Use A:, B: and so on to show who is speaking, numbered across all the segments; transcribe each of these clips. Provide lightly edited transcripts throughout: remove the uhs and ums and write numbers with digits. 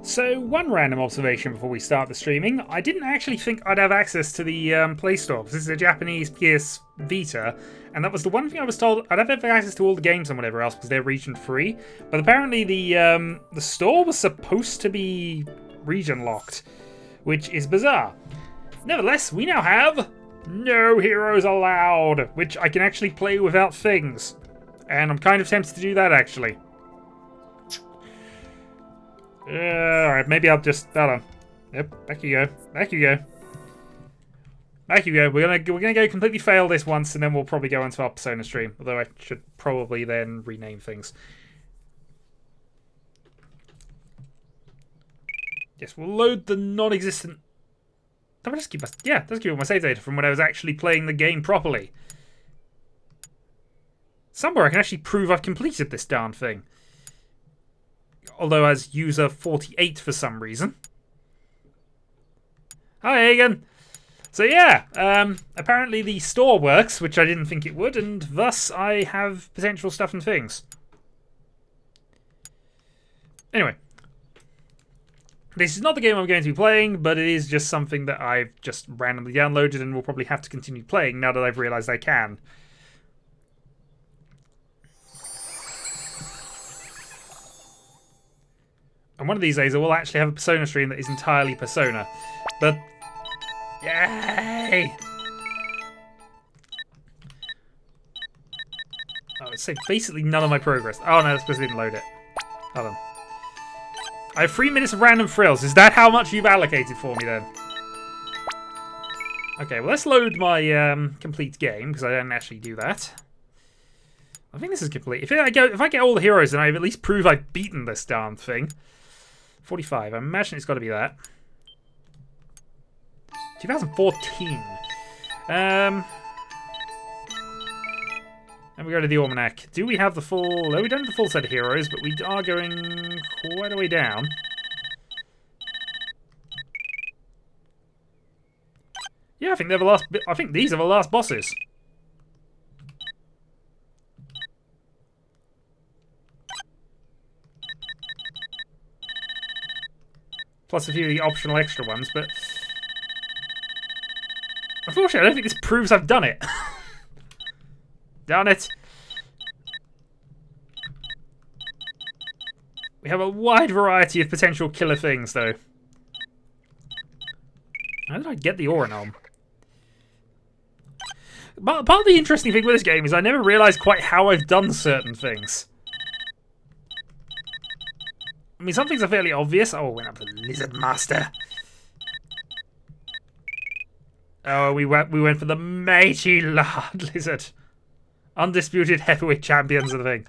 A: So, one random observation before we start the streaming. I didn't actually think I'd have access to the Play Store, because this is a Japanese PS Vita, and that was the one thing I was told I'd have access to all the games and whatever else, because they're region free. But apparently the store was supposed to be region locked, which is bizarre. Nevertheless, we now have No Heroes Allowed, which I can actually play without things. And I'm kind of tempted to do that, actually. Alright, maybe I'll just... Hold on. Yep, back you go. Back you go. Back you go. We're gonna go completely fail this once, and then we'll probably go into our Persona stream. Although I should probably then rename things. Yes, we'll load the non-existent... That just keep my... Yeah, let's keep my save data from when I was actually playing the game properly. Somewhere I can actually prove I've completed this darn thing. Although as user 48 for some reason. Hi, Egan. So yeah, apparently the store works, which I didn't think it would, and thus I have potential stuff and things. Anyway. This is not the game I'm going to be playing, but it is just something that I've just randomly downloaded and will probably have to continue playing now that I've realised I can. And one of these days I will actually have a Persona stream that is entirely Persona. But... Yay! Oh, it's saved basically none of my progress. Oh no, that's because I didn't load it. Hold on. I have 3 minutes of random thrills. Is that how much you've allocated for me then? Okay, well let's load my complete game, because I don't actually do that. I think this is complete. If I get all the heroes, then I at least prove I've beaten this darn thing. 45. I imagine it's got to be that. 2014. And we go to the almanac. Do we have the full... No, we don't have the full set of heroes, but we are going quite a way down. Yeah, I think they're the last... I think these are the last bosses. Plus a few of the optional extra ones, but... Unfortunately, I don't think this proves I've done it. Darn it. We have a wide variety of potential killer things, though. How did I get the Oranome? But part of the interesting thing with this game is I never realised quite how I've done certain things. I mean, some things are fairly obvious. Oh, went up to Lizard Master. Oh, we went for the mighty Lord Lizard. Undisputed heavyweight champions of the thing.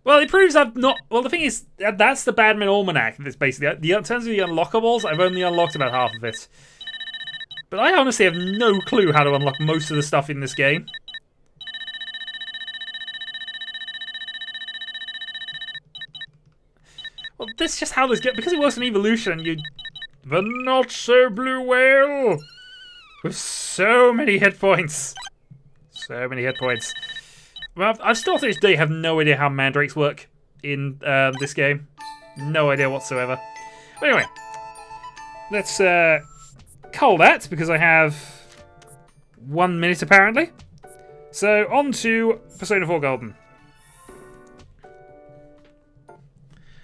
A: Well, it proves I've not... Well, the thing is, that's the Badman Almanac. That's basically... In terms of the unlockables, I've only unlocked about half of it. But I honestly have no clue how to unlock most of the stuff in this game. Well, that's just how this gets... Because it works in Evolution, you... The not-so-blue whale! With so many hit points. So many hit points. Well, I still to this day have no idea how mandrakes work in this game. No idea whatsoever. But anyway. Let's cull that, because I have 1 minute apparently. So, on to Persona 4 Golden.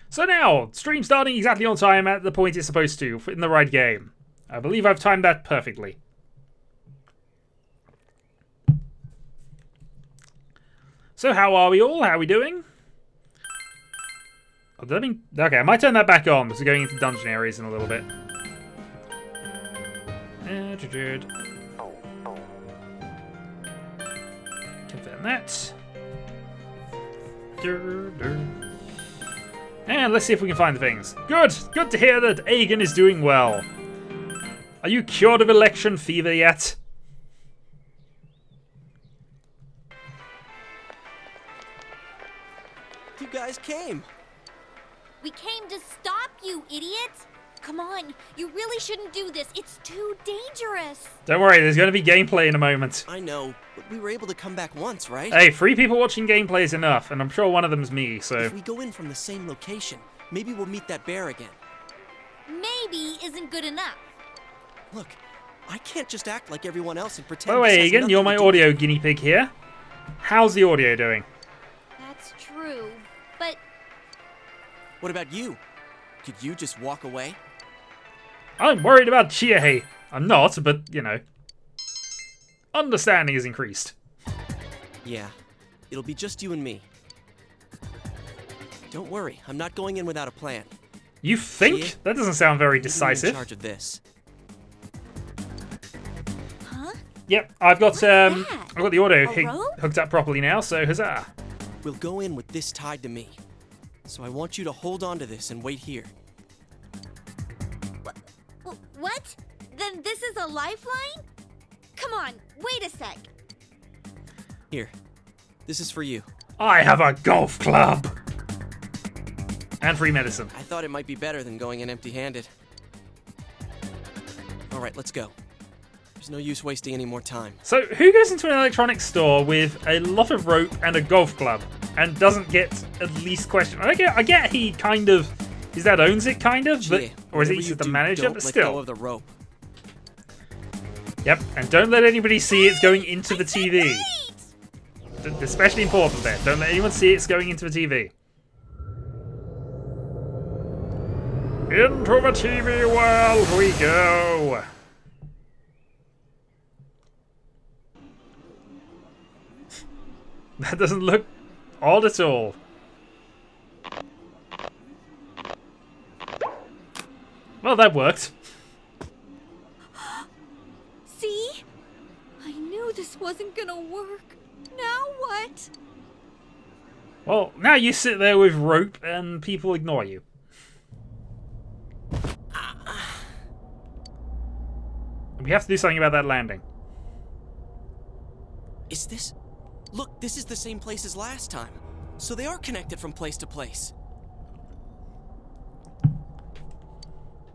A: So now, stream starting exactly on time at the point it's supposed to, in the right game. I believe I've timed that perfectly. So how are we all? How are we doing? Okay, I might turn that back on, because we're going into dungeon areas in a little bit. Confirm that. And let's see if we can find the things. Good! Good to hear that Aegon is doing well. Are you cured of election fever yet?
B: You guys came.
C: We came to stop you, idiot! Come on, you really shouldn't do this. It's too dangerous.
A: Don't worry, there's going to be gameplay in a moment.
B: I know, but we were able to come back once, right?
A: Hey, 3 people watching gameplay is enough, and I'm sure one of them's me, so...
B: If we go in from the same location, maybe we'll meet that bear again.
C: maybe isn't good enough.
B: Look, I can't just act like everyone else and
A: By
B: pretend.
A: the way,
B: this has
A: Egan,
B: nothing
A: you're
B: to
A: my
B: do with
A: audio
B: it.
A: guinea pig here. How's the audio doing?
C: That's true, but
B: What about you? Could you just walk away?
A: I'm worried about Chie. I'm not, but, you know. Understanding is increased.
B: Yeah, it'll be just you and me. Don't worry, I'm not going in without a plan.
A: You think?
B: Chie?
A: That doesn't sound very
B: I'm in
A: decisive.
B: charge of this.
C: huh?
A: Yep, I've got
C: that?
A: I've got the audio
C: A rope?
A: hooked up properly now, so huzzah.
B: We'll go in with this tied to me. So I want you to hold on to this and wait here.
C: What? Then this is a lifeline? Come on, wait a sec.
B: Here, this is for you.
A: I have a golf club! And free medicine.
B: I thought it might be better than going in empty-handed. All right, let's go. There's no use wasting any more time.
A: So, who goes into an electronics store with a lot of rope and a golf club and doesn't get at least questioned? I get he kind of, his dad owns it, kind of, but,
B: Chie,
A: or is
B: whatever
A: he
B: you
A: the
B: do,
A: manager?
B: don't
A: But
B: let go
A: still.
B: of the rope.
A: Yep, and don't let anybody see it's going into the TV. Especially important there. Don't let anyone see it's going into the TV. Into the TV world we go. That doesn't look odd at all. Well, that worked.
C: See? I knew this wasn't gonna work. Now what?
A: Well, now you sit there with rope and people ignore you. We have to do something about that landing.
B: Is this? Look, this is the same place as last time. So they are connected from place to place.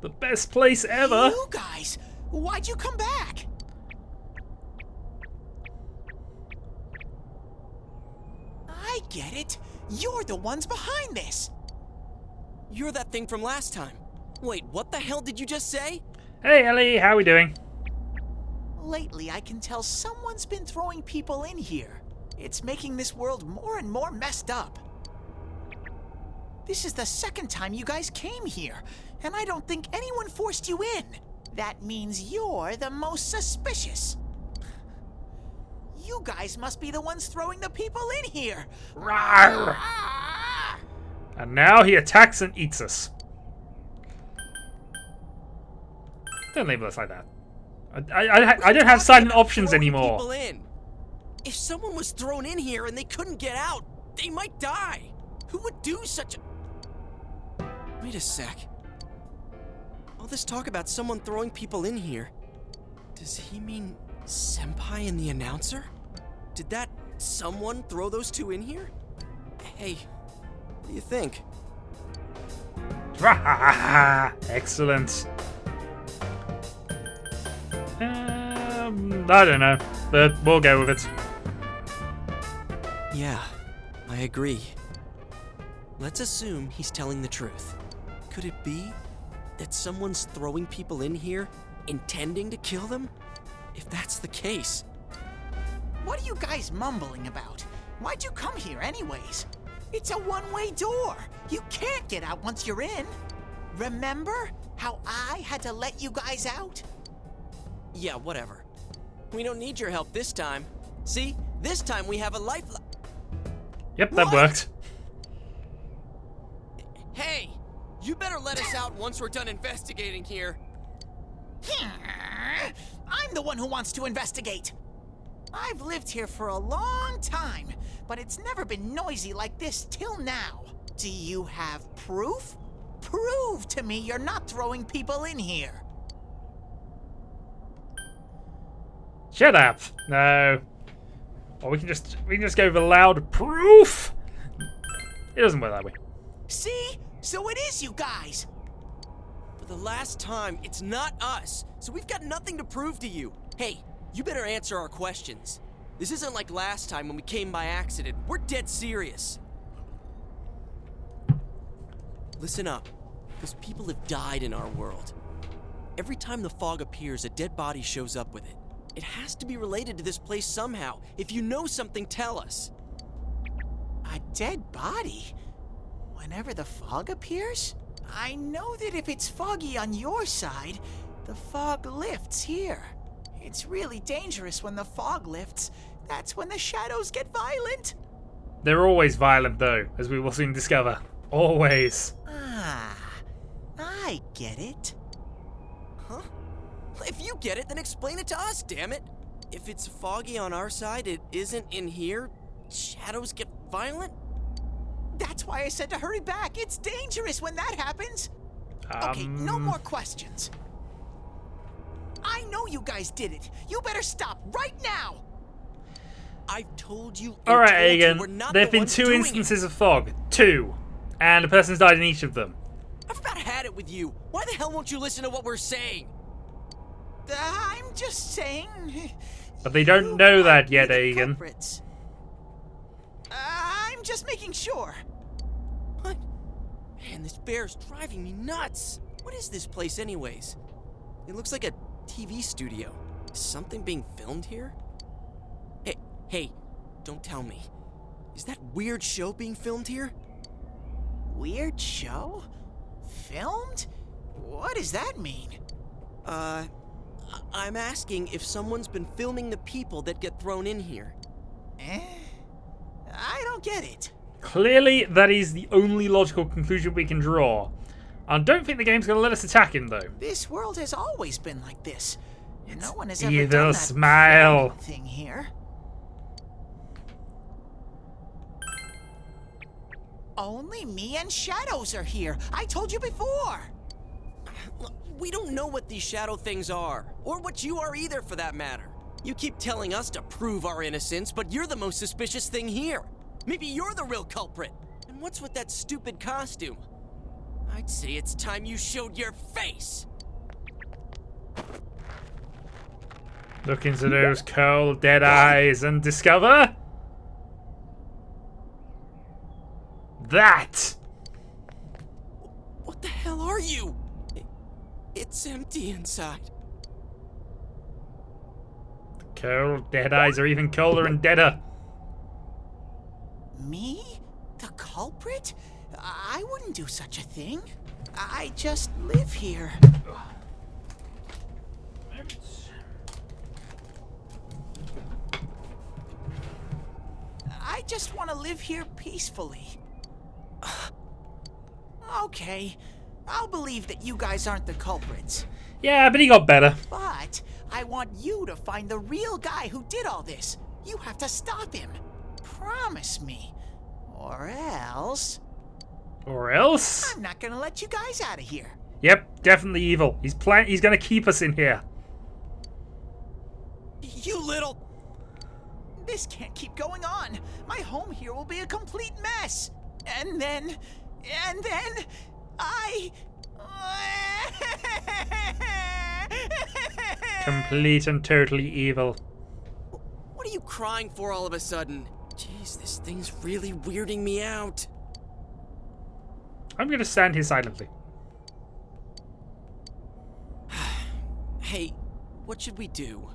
A: The best place ever.
D: You guys, why'd you come back? I get it. You're the ones behind this.
B: You're that thing from last time. Wait, what the hell did you just say?
A: Hey Ellie, how we doing?
D: Lately, I can tell someone's been throwing people in here. It's making this world more and more messed up. This is the second time you guys came here, and I don't think anyone forced you in. That means you're the most suspicious. You guys must be the ones throwing the people in here.
A: Rawr! And now he attacks and eats us. Don't label us like that. I don't have silent options
B: Throwing
A: anymore.
B: People in. If someone was thrown in here and they couldn't get out, they might die. Who would do such a... Wait a sec. All this talk about someone throwing people in here. Does he mean Senpai and the announcer? Did that someone throw those two in here? Hey, what do you think?
A: Excellent. I don't know, but we'll go with it.
B: Yeah, I agree. Let's assume he's telling the truth. Could it be that someone's throwing people in here intending to kill them? If that's the case...
D: What are you guys mumbling about? Why'd you come here anyways? It's a one-way door. You can't get out once you're in. Remember how I had to let you guys out?
B: Yeah, whatever. We don't need your help this time. See? This time we have a lifeline.
A: Yep, that
D: What?
A: worked.
B: Hey! You better let us out once we're done investigating here.
D: I'm the one who wants to investigate. I've lived here for a long time, but it's never been noisy like this till now. Do you have proof? Prove to me you're not throwing people in here.
A: Shut up. No. Or we can just go with a loud proof. It doesn't work that way.
D: See? So it is you guys.
B: For the last time, it's not us, so we've got nothing to prove to you. Hey, you better answer our questions. This isn't like last time when we came by accident. We're dead serious. Listen up, because people have died in our world. Every time the fog appears, a dead body shows up with it. It has to be related to this place somehow. If you know something, tell us.
D: A dead body? Whenever the fog appears? I know that if it's foggy on your side, the fog lifts here. It's really dangerous when the fog lifts. That's when the shadows get violent.
A: They're always violent, though, as we will soon discover. Always.
D: Ah, I get it.
B: Huh? If you get it, then explain it to us, damn it. If it's foggy on our side, it isn't in here. Shadows get violent?
D: That's why I said to hurry back. It's dangerous when that happens. Okay, no more questions. I know you guys did it. You better stop right now.
B: I've told you.
A: Alright, Egan.
B: We're not
A: There have
B: the
A: been
B: ones
A: 2
B: doing
A: instances of fog. 2. And a person's died in each of them.
B: I've about had it with you. Why the hell won't you listen to what we're saying?
D: I'm just saying.
A: But they don't
D: you
A: know that
D: might be
A: yet,
D: the
A: Egan.
D: culprits. I'm just making sure.
B: What? Man, this bear's driving me nuts. What is this place anyways? It looks like a TV studio. Is something being filmed here? Hey, don't tell me. Is that weird show being filmed here?
D: Weird show? Filmed? What does that mean?
B: I'm asking if someone's been filming the people that get thrown in here.
D: I don't get it.
A: Clearly, that is the only logical conclusion we can draw. I don't think the game's going to let us attack him, though.
D: This world has always been like this. No one has ever
A: Evil
D: done that
A: smile
D: thing here. Only me and Shadows are here. I told you before.
B: We don't know what these shadow things are, or what you are either, for that matter. You keep telling us to prove our innocence, but you're the most suspicious thing here. Maybe you're the real culprit. And what's with that stupid costume? I'd say it's time you showed your face.
A: Look into those cold, dead eyes and discover... that!
B: What the hell are you? It's empty inside.
A: Cold, dead eyes are even colder and deader.
D: Me? The culprit? I wouldn't do such a thing. I just live here. I just want to live here peacefully. Okay, I'll believe that you guys aren't the culprits.
A: Yeah, but he got better.
D: But I want you to find the real guy who did all this. You have to stop him. Promise me. Or else...
A: Or else?
D: I'm not gonna let you guys out of here.
A: Yep, definitely evil. He's gonna keep us in here.
B: You little...
D: This can't keep going on. My home here will be a complete mess. And then I...
A: Complete and totally evil.
B: What are you crying for all of a sudden? Jeez, this thing's really weirding me out.
A: I'm gonna stand here silently.
B: Hey, what should we do?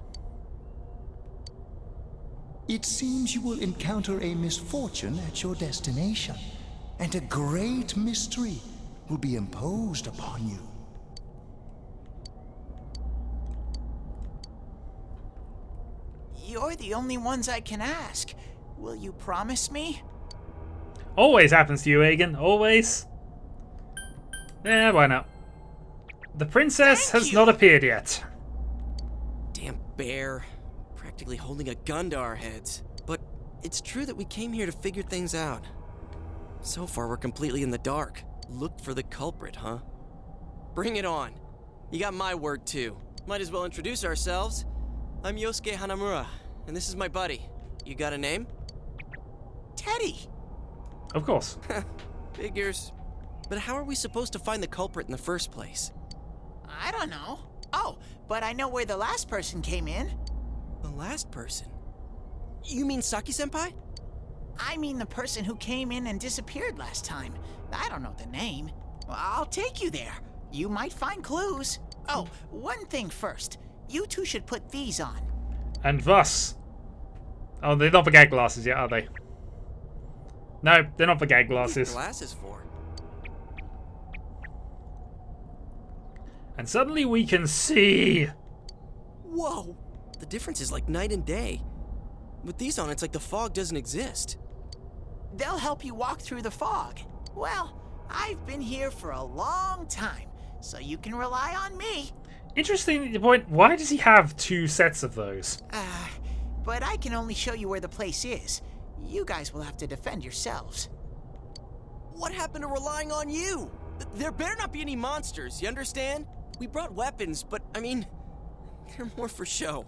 E: It seems you will encounter a misfortune at your destination, and a great mystery will be imposed upon you.
D: You're the only ones I can ask. Will you promise me?
A: Always happens to you, Egan. Always. Yeah, why not? The princess
D: Thank
A: has
D: you.
A: not appeared yet.
B: Damn bear. Practically holding a gun to our heads. But it's true that we came here to figure things out. So far, we're completely in the dark. Look for the culprit, huh? Bring it on. You got my word, too. Might as well introduce ourselves. I'm Yosuke Hanamura, and this is my buddy. You got a name?
D: Teddy.
A: Of course.
B: Figures. But how are we supposed to find the culprit in the first place?
D: I don't know. Oh, but I know where the last person came in.
B: The last person? You mean Saki-senpai?
D: I mean the person who came in and disappeared last time. I don't know the name. Well, I'll take you there. You might find clues. Oh, one thing first. You two should put these on.
A: And thus... Oh, they're not for gag glasses yet, are they? No, they're not for gag glasses.
B: Glasses for?
A: And suddenly we can see...
B: Whoa! The difference is like night and day. With these on, it's like the fog doesn't exist.
D: They'll help you walk through the fog. Well, I've been here for a long time, so you can rely on me.
A: Interesting point, why does he have 2 sets of those?
D: But I can only show you where the place is. You guys will have to defend yourselves.
B: What happened to relying on you? There better not be any monsters, you understand? We brought weapons, but, I mean, they're more for show.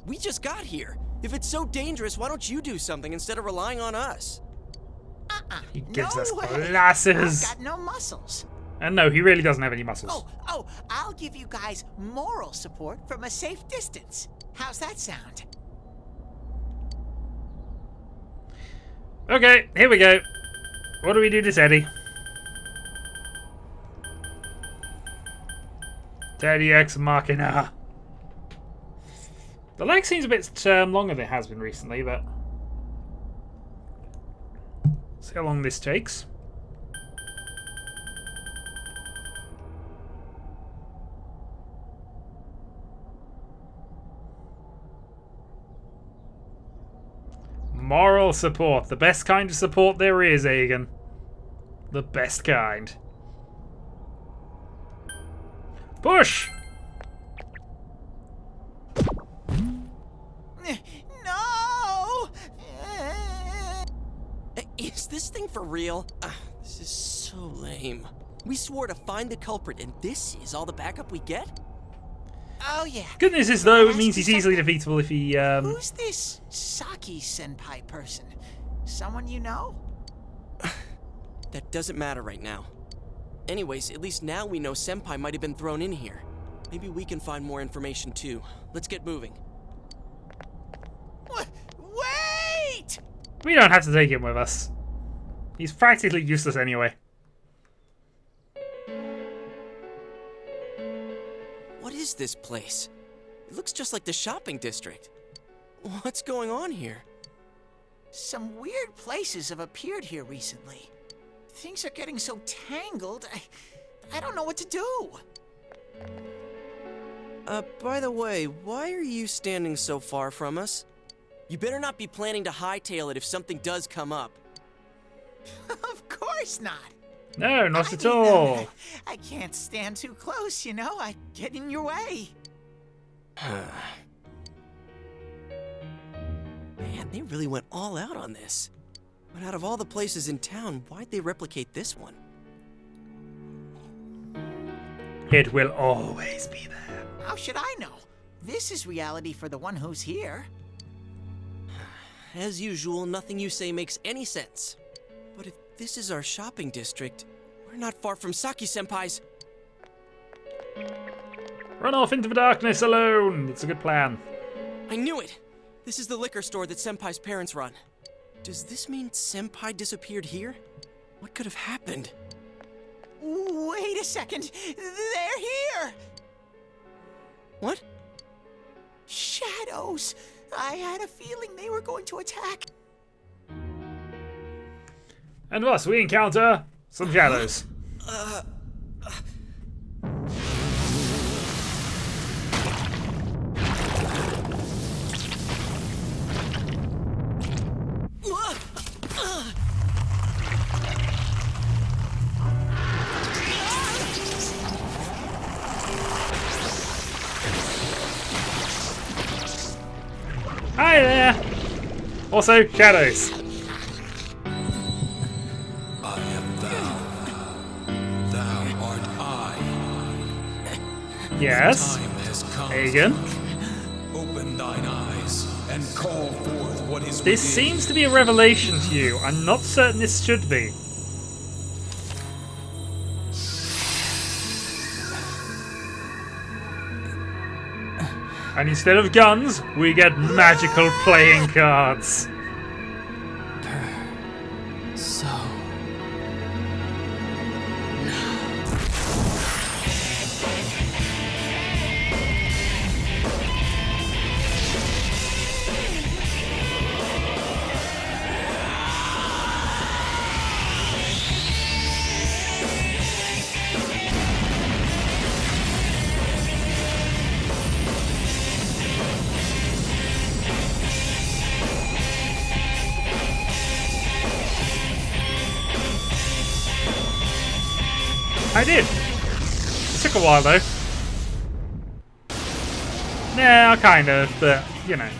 B: We just got here. If it's so dangerous, why don't you do something instead of relying on us?
A: He gives
D: No
A: us
D: way.
A: glasses.
D: I've got no muscles.
A: And no, he really doesn't have any muscles.
D: Oh, I'll give you guys moral support from a safe distance. How's that sound?
A: Okay, here we go. What do we do to Teddy? Teddy X Machina. The leg seems a bit longer than it has been recently, but... See how long this takes. Moral support. The best kind of support there is, Aegon. The best kind. Push!
D: No!
B: Is this thing for real? This is so lame. We swore to find the culprit, and this is all the backup we get?
D: Oh, yeah.
A: Good news is, though, it means he's easily defeatable if he,
D: Who's this Saki-senpai person? Someone you know?
B: That doesn't matter right now. Anyways, at least now we know Senpai might have been thrown in here. Maybe we can find more information, too. Let's get moving.
D: Wait!
A: We don't have to take him with us. He's practically useless anyway.
B: What is this place? It looks just like the shopping district. What's going on here?
D: Some weird places have appeared here recently. Things are getting so tangled, I don't know what to do.
B: By the way, why are you standing so far from us? You better not be planning to hightail it if something does come up.
D: Of course not.
A: No, not at all.
D: I can't stand too close, you know? I get in your way.
B: Man, they really went all out on this. But out of all the places in town, why'd they replicate this one?
A: It will always be there.
D: How should I know? This is reality for the one who's here.
B: As usual, nothing you say makes any sense. But if this is our shopping district, we're not far from Saki-senpai's.
A: Run off into the darkness alone. It's a good plan.
B: I knew it! This is the liquor store that Senpai's parents run. Does this mean Senpai disappeared here? What could have happened?
D: Wait a second. They're here!
B: What?
D: Shadows! I had a feeling they were going to attack.
A: And thus we encounter some shadows. Hi there! Also, shadows.
F: I am thou. Thou art I.
A: Yes.
F: Time has come.
A: Aegon.
F: Open thine eyes and call forth what is
A: This
F: within.
A: seems to be a revelation to you. I'm not certain this should be. And instead of guns, we get magical playing cards.
B: So...
A: I did. It took a while though. Yeah, kind of, but you know.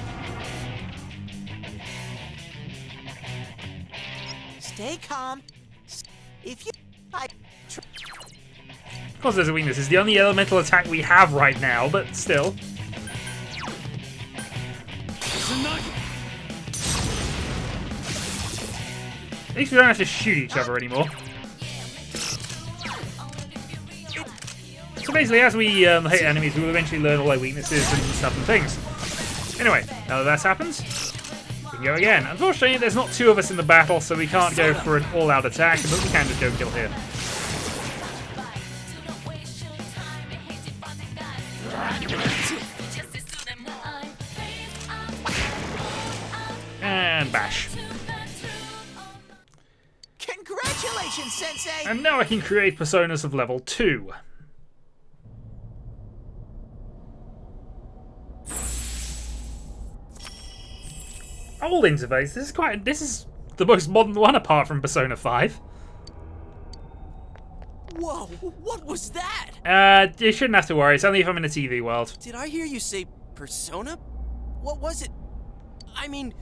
D: Stay calm. If you...
A: Of course there's a weakness. It's the only elemental attack we have right now, but still. At least we don't have to shoot each other anymore. So basically, as we hit enemies, we will eventually learn all their weaknesses and stuff and things. Anyway, now that that's happened, we can go again. Unfortunately, there's not two of us in the battle, so we can't go for an all-out attack, but we can just go kill here. And bash.
D: Congratulations, Sensei!
A: And now I can create personas of level 2. Old interface. This is the most modern one apart from Persona 5.
B: Whoa, what was that?
A: You shouldn't have to worry. It's only if I'm in a TV world.
B: Did I hear you say persona? What was it? I mean,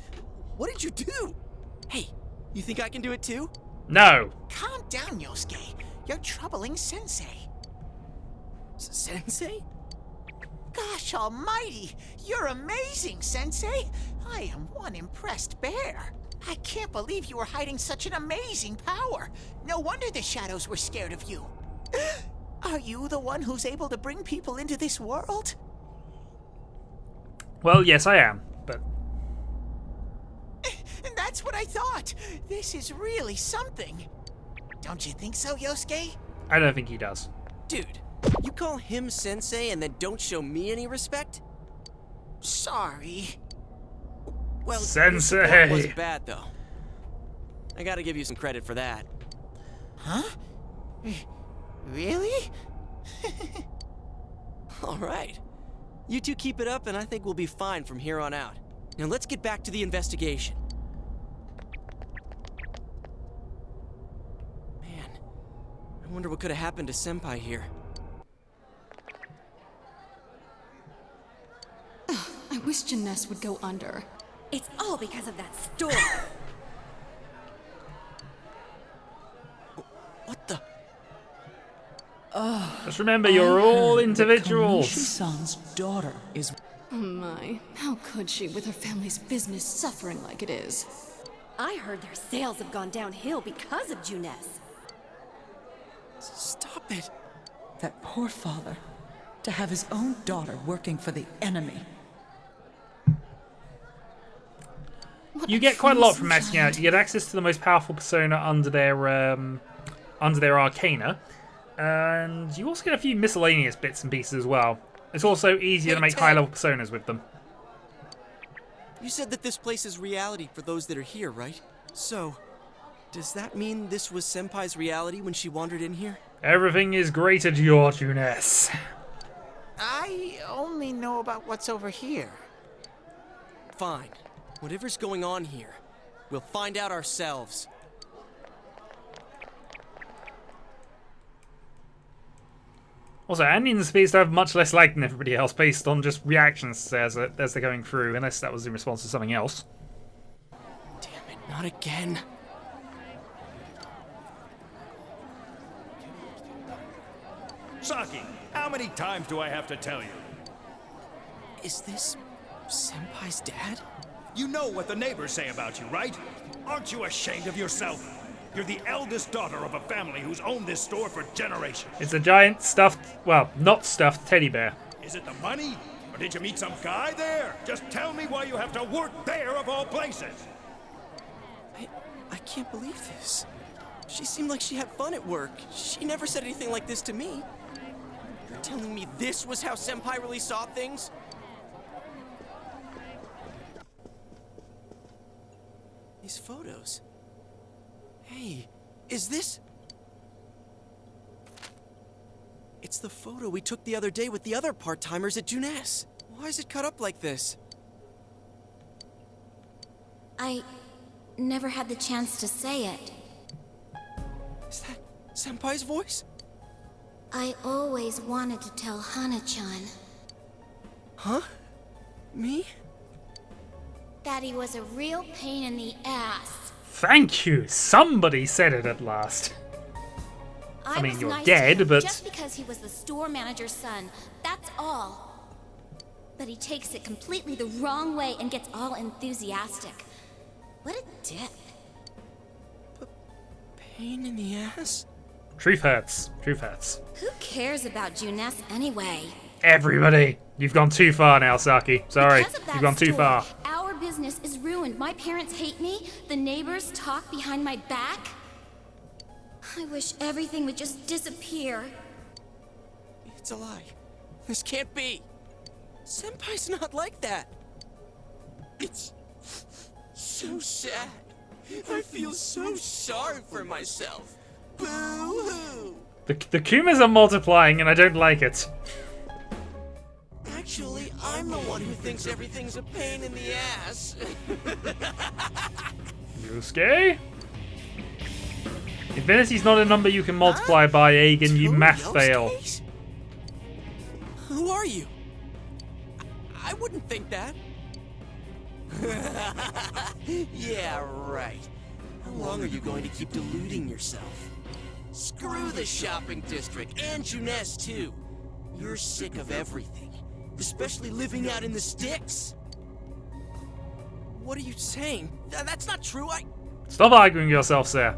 B: what did you do? Hey, you think I can do it too?
A: No.
D: Calm down, Yosuke. You're troubling Sensei.
B: Sensei?
D: Gosh almighty! You're amazing, Sensei! I am one impressed bear. I can't believe you were hiding such an amazing power. No wonder the shadows were scared of you. Are you the one who's able to bring people into this world?
A: Well, yes, I am, but...
D: And that's what I thought. This is really something. Don't you think so, Yosuke?
A: I don't think he does.
B: Dude, you call him sensei and then don't show me any respect?
D: Sorry.
B: Well,
A: Sensei!
B: your support wasn't bad, though. I gotta give you some credit for that.
D: Huh? Really?
B: Alright. You two keep it up and I think we'll be fine from here on out. Now let's get back to the investigation. Man, I wonder what could have happened to Senpai here.
G: I wish Janess would go under.
C: It's all because of that store.
B: What the?
A: Just remember, you're all individuals.
H: Kamishi-san's daughter is...
G: Oh my, how could she with her family's business suffering like it is?
C: I heard their sales have gone downhill because of Juness.
B: Stop it.
H: That poor father. To have his own daughter working for the enemy.
A: You get quite a lot from maxing out. You get access to the most powerful persona under their arcana, and you also get a few miscellaneous bits and pieces as well. It's also easier to make high-level personas with them.
B: You said that this place is reality for those that are here, right? So, does that mean this was Senpai's reality when she wandered in here?
A: Everything is great at your Juness.
D: I only know about what's over here.
B: Fine. Whatever's going on here, we'll find out ourselves.
A: Also, Onions appears to have much less lag than everybody else based on just reactions as they're going through, unless that was in response to something else.
B: Damn it, not again.
I: Saki, how many times do I have to tell you?
B: Is this Senpai's dad?
I: You know what the neighbors say about you, right? Aren't you ashamed of yourself? You're the eldest daughter of a family who's owned this store for generations.
A: It's a giant stuffed, well, not stuffed teddy bear.
I: Is it the money? Or did you meet some guy there? Just tell me why you have to work there of all places.
B: I can't believe this. She seemed like she had fun at work. She never said anything like this to me. You're telling me this was how Senpai really saw things? These photos. Hey, is this... It's the photo we took the other day with the other part-timers at Juness. Why is it cut up like this?
C: I never had the chance to say it.
B: Is that Senpai's voice?
C: I always wanted to tell Hana-chan
B: Huh? Me?
C: that he was a real pain in the ass.
A: Thank you. Somebody said it at last. I mean,
C: was
A: you're
C: nice
A: dead,
C: to him
A: but...
C: just because he was the store manager's son, that's all. But he takes it completely the wrong way and gets all enthusiastic. What a dick.
B: Pain in the ass?
A: Truth hurts. Truth hurts.
C: Who cares about Juness anyway?
A: Everybody. You've gone too far now, Saki. Sorry.
C: Because of that
A: You've gone too
C: store,
A: far.
C: Our business is ruined. My parents hate me. The neighbors talk behind my back. I wish everything would just disappear.
B: It's a lie. This can't be. Senpai's not like that. It's so sad. I feel so sorry for myself. Boo-hoo!
A: The Kumas are multiplying and I don't like it.
B: Actually, I'm the one who thinks everything's a pain in the ass.
A: Yusuke? Infinity's not a number you can multiply by, Agen. You math fail.
B: Who are you? I wouldn't think that. Yeah, right. How long are you going to keep deluding yourself? Screw the shopping district and Juness too. You're sick of everything, especially living out in the sticks. What are you saying? That's not true.
A: Stop arguing yourself, sir.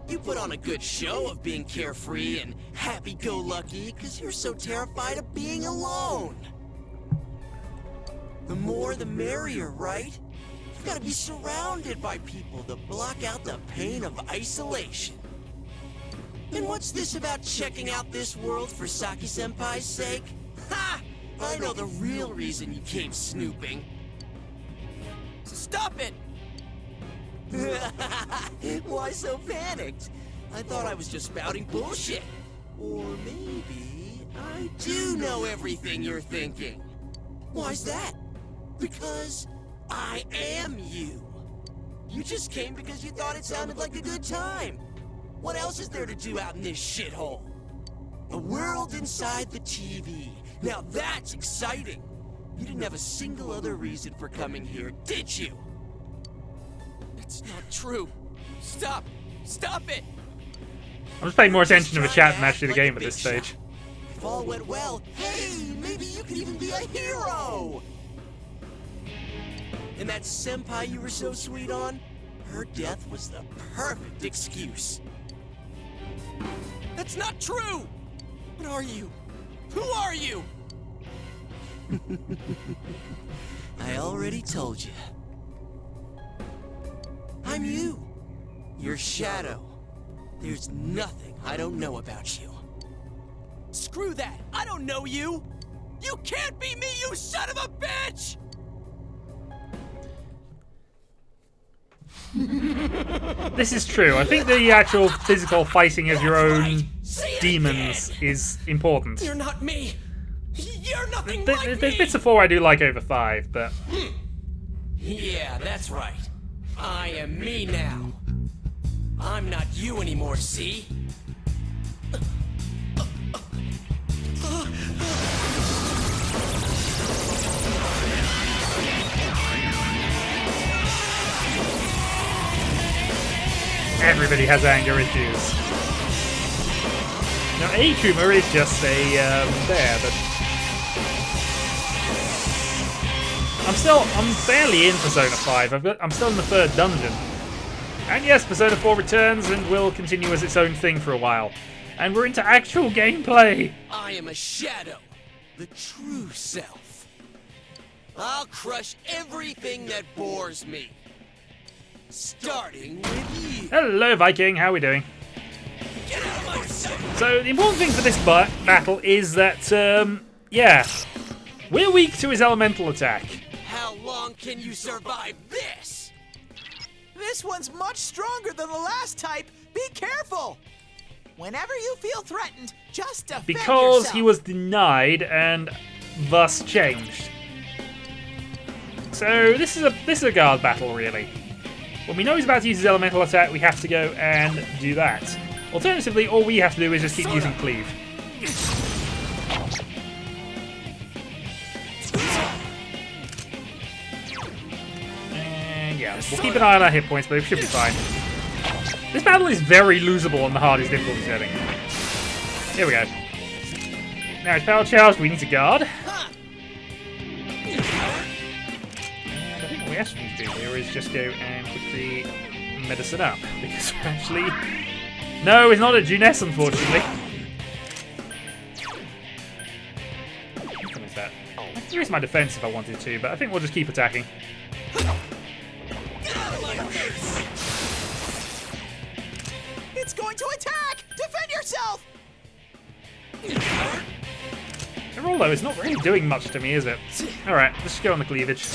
B: You put on a good show of being carefree and happy-go-lucky because you're so terrified of being alone. The more the merrier, right? You've got to be surrounded by people to block out the pain of isolation. And what's this about checking out this world for Saki-senpai's sake? Ha! I know the real reason you came snooping. Stop it! Why so panicked? I thought I was just spouting bullshit. Or maybe I do know everything you're thinking. Why's that? Because I am you. You just came because you thought it sounded like a good time. What else is there to do out in this shithole? A world inside the TV. Now that's exciting. You didn't have a single other reason for coming here, did you? It's not true. Stop! Stop it!
A: I'm just paying more attention to the chat than actually the game at this stage.
B: If all went well, hey, maybe you could even be a hero! And that senpai you were so sweet on? Her death was the perfect excuse. That's not true! What are you? Who are you? I already told you. I'm you. Your shadow. There's nothing I don't know about you. Screw that! I don't know you! You can't be me, you son of a bitch!
A: This is true. I think the actual physical fighting of your own demons is important.
B: You're not me! You're nothing like me!
A: There's bits of 4 I do like over 5, but...
B: Yeah, that's right. I am me now. I'm not you anymore, see?
A: Everybody has anger issues. Now, Akuma is just a bear, but I'm barely in Persona 5. I'm still in the 3rd dungeon. And yes, Persona 4 returns and will continue as its own thing for a while. And we're into actual gameplay.
B: I am a shadow, the true self. I'll crush everything that bores me. Starting with you.
A: Hello, Viking. How are we doing?
B: Get out of my sight!
A: So the important thing for this battle is that, yeah, we're weak to his elemental attack.
B: How long can you survive this?
D: This one's much stronger than the last type. Be careful. Whenever you feel threatened, just defend
A: Because
D: yourself.
A: he was denied and thus changed. So this is a guard battle, really. When we know he's about to use his elemental attack, we have to go and do that. Alternatively, all we have to do is just keep using cleave. And yeah, we'll keep an eye on our hit points, but it should be fine. This battle is very losable on the hardest difficulty setting. Here we go. Now it's power charged, we need to guard. And I think what we actually need to do here is just go and quickly medicine up. Because we're actually... No, it's not a Juness, unfortunately. What is that? I could use my defense if I wanted to, but I think we'll just keep attacking.
D: It's going to attack! Defend yourself!
A: Overall, though, it's not really doing much to me, is it? Alright, let's just go on the cleavage.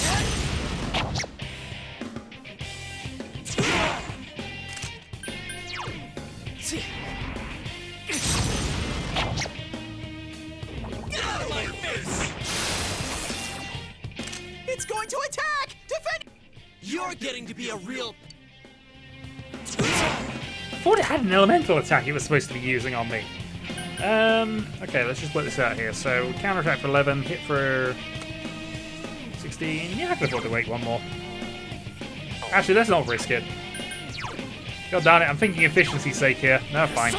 D: It's going to attack! Defend!
B: You're getting to be a real...
A: I thought it had an elemental attack it was supposed to be using on me. Okay, let's just work this out here. So, counterattack for 11, hit for 16. Yeah, I can afford to wait one more. Actually, let's not risk it. God darn it, I'm thinking efficiency's sake here. No, fine.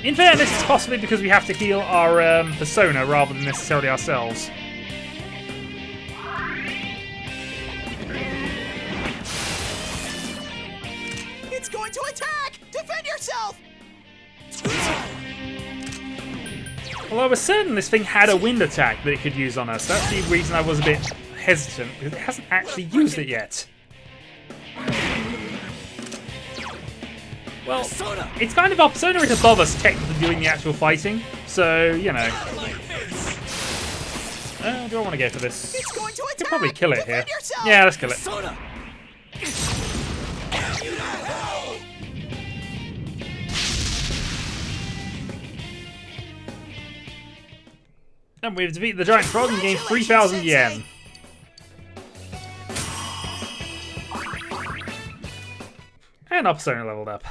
A: In fairness, it's possibly because we have to heal our persona rather than necessarily ourselves.
D: It's going to attack! Defend yourself!
A: Well, I was certain this thing had a wind attack that it could use on us. That's the reason I was a bit hesitant, because it hasn't actually used it yet. Well, it's kind of up. Sona is above us technically doing the actual fighting, so, you know. Do I want to go for this?
D: It's going to attack!
A: Could probably kill it here.
D: Yourself!
A: Yeah, let's kill it. And we've defeated the giant frog and gained 3,000 yen. And our persona leveled up.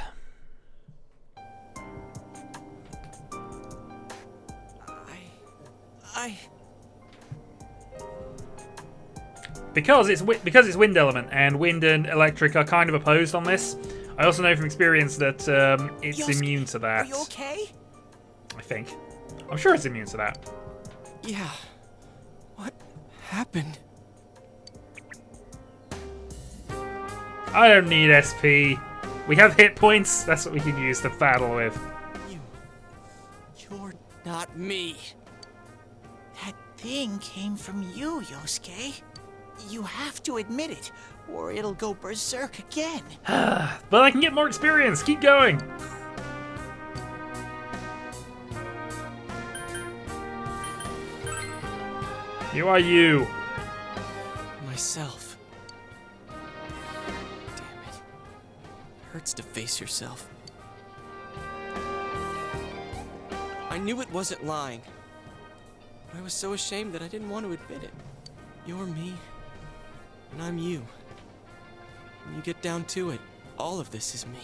A: Because it's wind element, and wind and electric are kind of opposed on this. I also know from experience that it's immune to that.
B: Are you okay?
A: I think. I'm sure it's immune to that.
B: Yeah. What happened?
A: I don't need SP. We have hit points. That's what we can use to battle with.
B: You're not me.
D: That thing came from you, Yosuke. You have to admit it, or it'll go berserk again.
A: But I can get more experience. Keep going. You are you.
B: Myself. Damn it. Hurts to face yourself. I knew it wasn't lying. I was so ashamed that I didn't want to admit it. You're me, and I'm you. When you get down to it, all of this is me.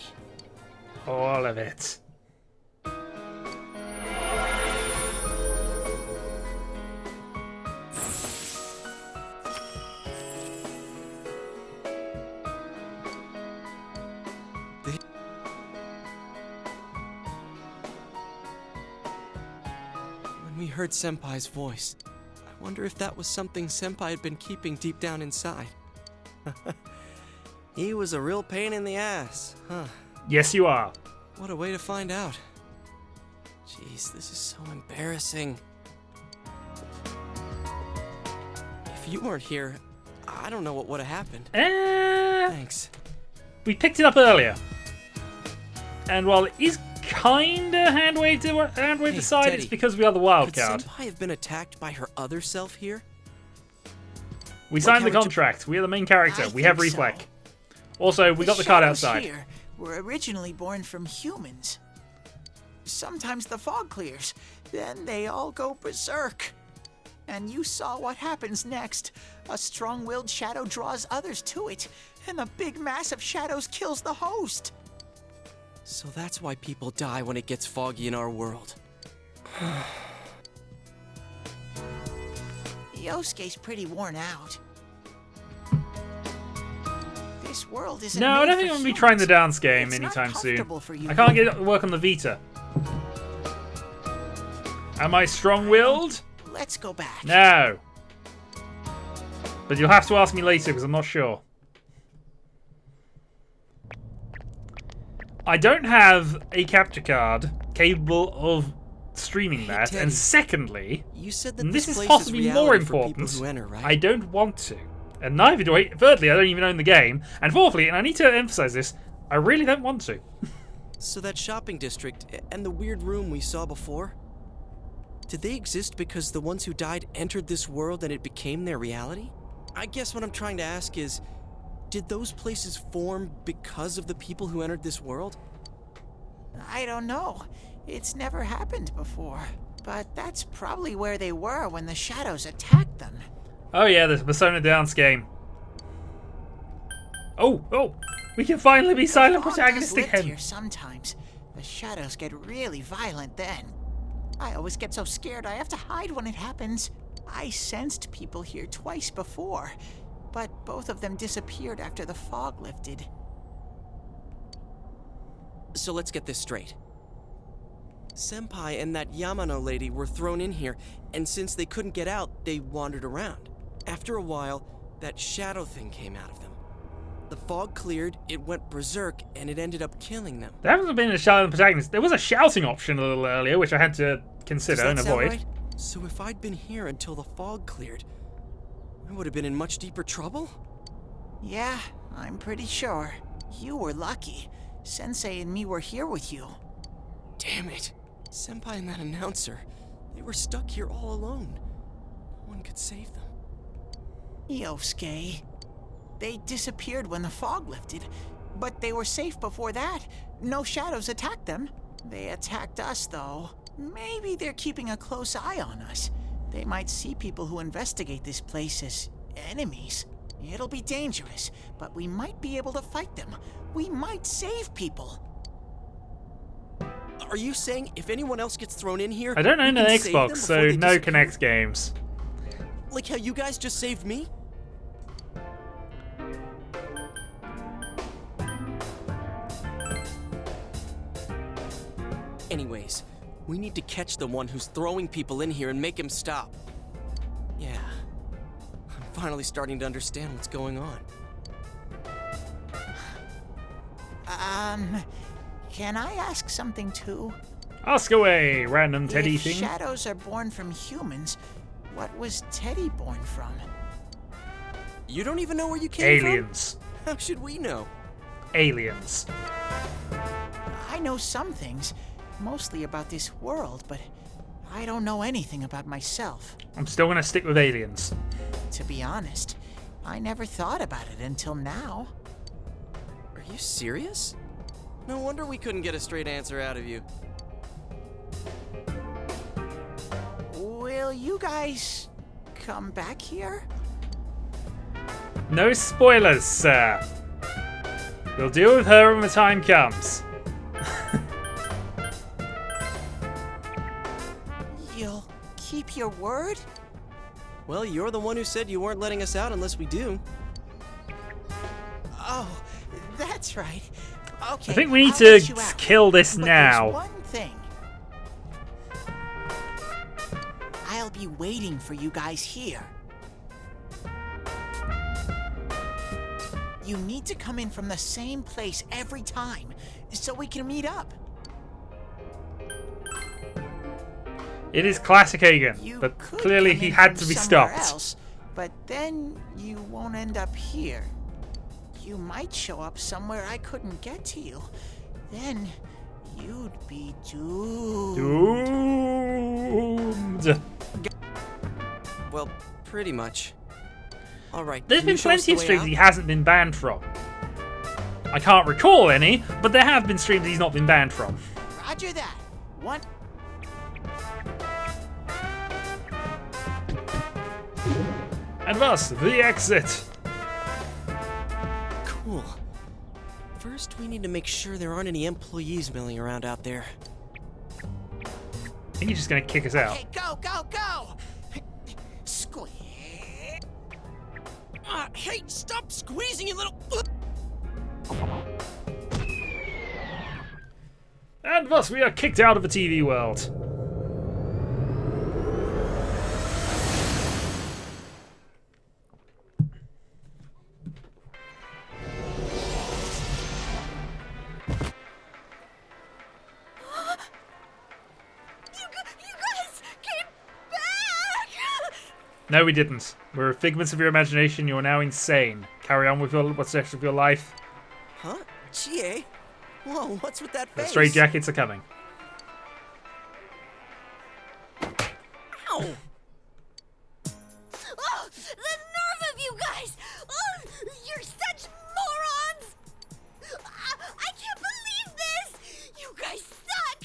A: All of it.
B: When we heard Senpai's voice, I wonder if that was something Senpai had been keeping deep down inside. He was a real pain in the ass, huh?
A: Yes, you are.
B: What a way to find out. Jeez, this is so embarrassing. If you weren't here, I don't know what would have happened. Thanks.
A: We picked it up earlier. And while it is kinda hand-waved aside,
B: Teddy,
A: it's because we are the wild
B: could
A: card.
B: Senpai have been attacked by her other self here?
A: We signed the
B: character-
A: contract. We are the main character.
D: I
A: We have
D: think so.
A: reflect. Also, we got the card
D: shadows
A: outside.
D: Here were originally born from humans. Sometimes the fog clears, then they all go berserk. And you saw what happens next. A strong-willed shadow draws others to it, and the big mass of shadows kills the host.
B: So that's why people die when it gets foggy in our world.
D: Yosuke's pretty worn out. This world isn't
A: No, I
D: made
A: don't think
D: for
A: I'm gonna be
D: humans.
A: trying the dance game
D: It's not
A: anytime soon.
D: comfortable for you.
A: I can't get it to work on the Vita. Am I strong-willed?
D: Let's go back.
A: No. But you'll have to ask me later because I'm not sure. I don't have a capture card capable of streaming that,
B: Teddy,
A: and secondly,
B: you said that
A: and this is
B: place
A: possibly
B: is
A: more
B: reality for people
A: important,
B: who enter, right?
A: I don't want to. And neither do I. Thirdly, I don't even own the game. And fourthly, and I need to emphasize this, I really don't want to.
B: So that shopping district and the weird room we saw before, did they exist because the ones who died entered this world and it became their reality? I guess what I'm trying to ask is, did those places form because of the people who entered this world?
D: I don't know. It's never happened before. But that's probably where they were when the shadows attacked them.
A: Oh yeah, the Persona dance game. Oh, we can finally be silent
D: Fog
A: protagonist
D: does lift
A: again.
D: here sometimes. The shadows get really violent then. I always get so scared I have to hide when it happens. I sensed people here twice before, but both of them disappeared after the fog lifted.
B: So let's get this straight. Senpai and that Yamano lady were thrown in here, and since they couldn't get out, they wandered around. After a while, that shadow thing came out of them. The fog cleared, it went berserk, and it ended up killing them.
A: There hasn't been a silent protagonist. There was a shouting option a little earlier, which I had to consider and
B: Does that sound
A: avoid.
B: right? So if I'd been here until the fog cleared, I would have been in much deeper trouble?
D: Yeah, I'm pretty sure. You were lucky. Sensei and me were here with you.
B: Damn it. Senpai and that announcer, they were stuck here all alone. No one could save them.
D: Yosuke. They disappeared when the fog lifted, but they were safe before that. No shadows attacked them. They attacked us, though. Maybe they're keeping a close eye on us. They might see people who investigate this place as enemies. It'll be dangerous, but we might be able to fight them. We might save people.
B: Are you saying if anyone else gets thrown in here,
A: I don't own
B: we
A: an
B: can save them
A: Xbox,
B: before
A: so
B: they
A: no
B: disappear?
A: Kinect games.
B: Like how you guys just saved me? Anyways, we need to catch the one who's throwing people in here and make him stop. Yeah, I'm finally starting to understand what's going on.
D: Can I ask something too?
A: Ask away, random Teddy
D: If
A: thing.
D: shadows are born from humans, what was Teddy born from?
B: You don't even know where you came from?
A: Aliens.
B: How should we know?
A: Aliens.
D: I know some things, mostly about this world, but I don't know anything about myself.
A: I'm still gonna stick with aliens.
D: To be honest, I never thought about it until now.
B: Are you serious? No wonder we couldn't get a straight answer out of you.
D: Will you guys come back here?
A: No spoilers, sir. We'll deal with her when the time comes.
D: You'll keep your word?
B: Well, you're the one who said you weren't letting us out unless we do.
D: Oh, that's right. Okay,
A: I think we need
D: I'll
A: to
D: let you out.
A: kill this
D: But
A: now.
D: there's one thing. I'll be waiting for you guys here. You need to come in from the same place every time, so we can meet up.
A: It is classic Hagen,
D: You
A: but
D: could
A: clearly
D: come
A: he
D: in
A: had
D: from
A: to be
D: somewhere
A: stopped.
D: else, but then you won't end up here. You might show up somewhere I couldn't get to you. Then you'd be doomed.
A: Doomed.
B: Well, pretty much. Alright,
A: There's
B: can
A: been
B: you show us
A: plenty
B: the
A: of
B: way
A: streams
B: out?
A: he hasn't been banned from. I can't recall any, but there have been streams he's not been banned from.
D: Roger that. One.
A: And thus, the exit.
B: Cool. First, we need to make sure there aren't any employees milling around out there.
A: I think he's just gonna kick us out.
D: Okay, go, go, go! Squeeze.
B: Hey, stop squeezing, you little...
A: And thus, we are kicked out of the TV world. No, we didn't. We're figments of your imagination. You are now insane. Carry on with what's left of your life.
B: Huh? GA? Whoa, what's with that
A: The
B: face?
A: straight jackets are coming.
B: Ow!
C: Oh, the nerve of you guys! Oh, you're such morons! I can't believe this! You guys suck!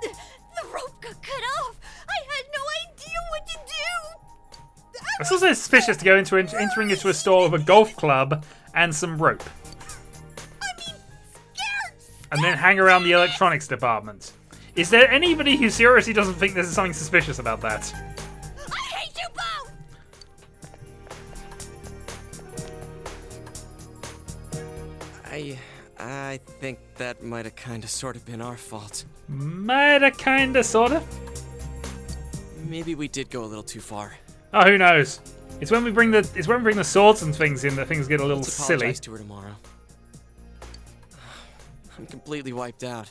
C: The rope got cut off! I had no idea what to do!
A: It's also suspicious to go entering into a store with a golf club and some rope. And then hang around the electronics department. Is there anybody who seriously doesn't think there's something suspicious about that?
C: I hate you both!
B: I think that might have kind of sort of been our fault.
A: Mighta kinda sorta.
B: Maybe we did go a little too far.
A: Oh, who knows? It's when we bring the swords and things in that things get a little
B: Let's
A: silly.
B: apologize to her tomorrow. I'm completely wiped out.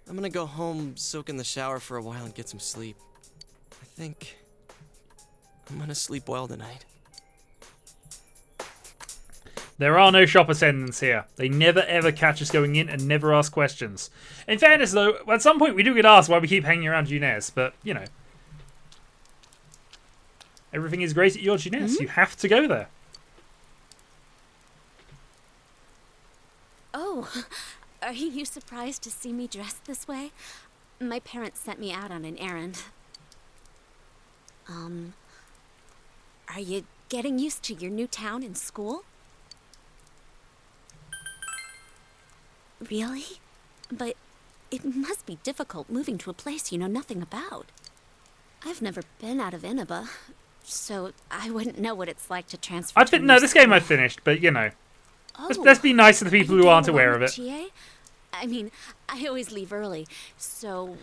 B: I'm gonna go home, soak in the shower for a while, and get some sleep. I think I'm gonna sleep well tonight.
A: There are no shop attendants here. They never ever catch us going in and never ask questions. In fairness, though, at some point we do get asked why we keep hanging around Junez, but, you know. Everything is great at your Junez. You have to go there.
C: Oh, are you surprised to see me dressed this way? My parents sent me out on an errand. Are you getting used to your new town and school? Really? But it must be difficult moving to a place you know nothing about. I've never been out of Inaba, so I wouldn't know what it's like to transfer to a new
A: this game
C: school.
A: I've finished, but, you know.
C: Oh,
A: Let's be nice to the people
C: are you
A: who aren't
C: getting
A: aware
C: along
A: of it.
C: with GA? I mean, I always leave early, so...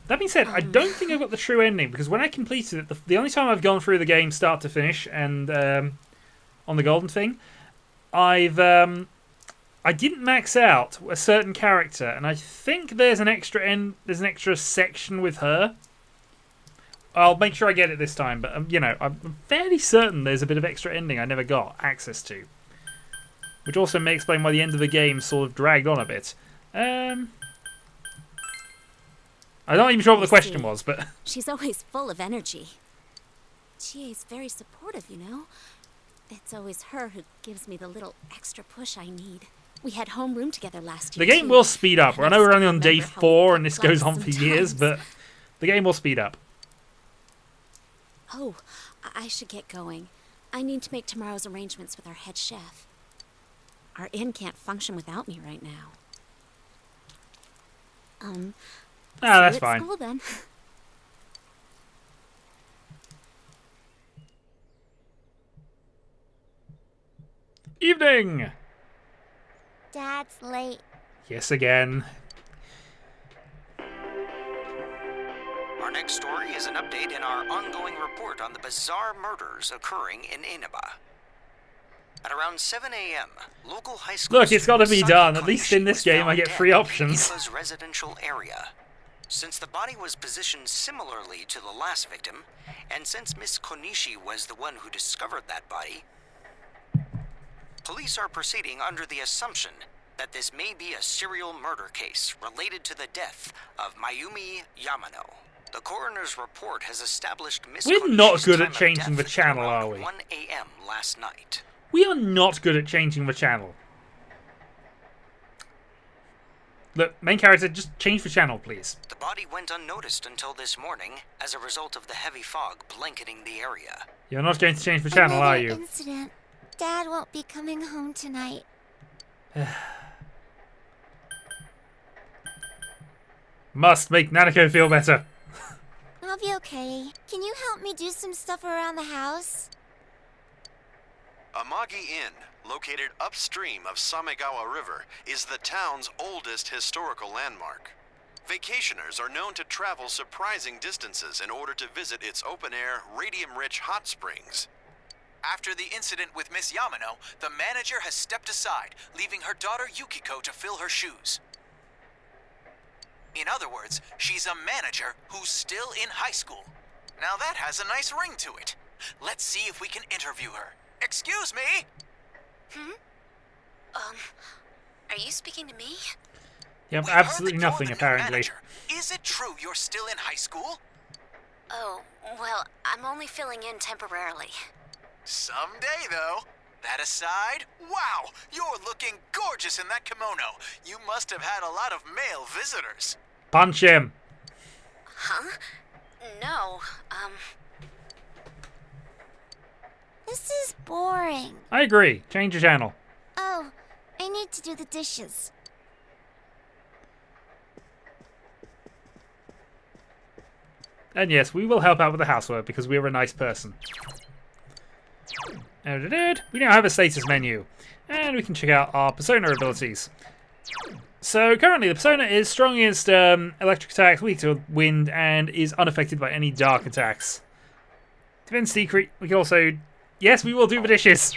A: That being said, I don't think I've got the true ending, because when I completed it, the only time I've gone through the game start to finish, and on the golden thing, I didn't max out a certain character, and I think there's an extra section with her. I'll make sure I get it this time, but you know, I'm fairly certain there's a bit of extra ending I never got access to, which also may explain why the end of the game sort of dragged on a bit. I'm not even sure what the question was, but
C: She's always full of energy. GA's very supportive, you know. It's always her who gives me the little extra push I need. We had homeroom together last year.
A: the game
C: too,
A: will speed up.
C: and
A: I know we're only on
C: still
A: day
C: remember how
A: 4
C: we
A: and this
C: got
A: goes
C: lost
A: on for years,
C: sometimes.
A: but the game will speed up.
C: Oh, I should get going. I need to make tomorrow's arrangements with our head chef. Our inn can't function without me right now.
A: That's
C: see you
A: fine.
C: at school then.
A: Evening!
C: Dad's late.
A: Yes, again.
J: Our next story is an update in our ongoing report on the bizarre murders occurring in Inaba. At around 7 a.m., local high school
A: Look, it's got to be
J: student
A: done.
J: Saki
A: At least in this
J: Konishi was
A: game I
J: found
A: get
J: dead
A: 3
J: in
A: options.
J: Inaba's residential area. Since the body was positioned similarly to the last victim, and since Miss Konishi was the one who discovered that body, police are proceeding under the assumption that this may be a serial murder case related to the death of Mayumi Yamano. The coroner's report has established Miss
A: We're
J: Konishi's
A: not good
J: time
A: at
J: of
A: changing the
J: death
A: channel,
J: around
A: are we?
J: 1 a.m. last night.
A: We are not good at changing the channel. Look, main character, just change the channel, please.
J: The body went unnoticed until this morning as a result of the heavy fog blanketing the area.
A: You're not going to change the channel, are you?
K: Incident. Dad won't be coming home tonight.
A: Must make Nanako feel better.
K: I'll be okay. Can you help me do some stuff around the house?
L: Amagi Inn, located upstream of Samegawa River, is the town's oldest historical landmark. Vacationers are known to travel surprising distances in order to visit its open-air, radium-rich hot springs.
M: After the incident with Miss Yamano, the manager has stepped aside, leaving her daughter Yukiko to fill her shoes. In other words, she's a manager who's still in high school. Now that has a nice ring to it. Let's see if we can interview her. Excuse me?
C: Are you speaking to me?
A: Yep, absolutely nothing, apparently.
M: Is it true you're still in high school?
C: Oh, well, I'm only filling in temporarily.
M: Someday, though. That aside, wow, you're looking gorgeous in that kimono. You must have had a lot of male visitors.
A: Punch him.
C: Huh? No,
K: This is boring.
A: I agree. Change the channel.
K: Oh, I need to do the dishes.
A: And yes, we will help out with the housework because we're a nice person. We now have a status menu, and we can check out our persona abilities. So currently the persona is strong against electric attacks, weak to wind, and is unaffected by any dark attacks. Defense secret, we can also... Yes, we will do the dishes!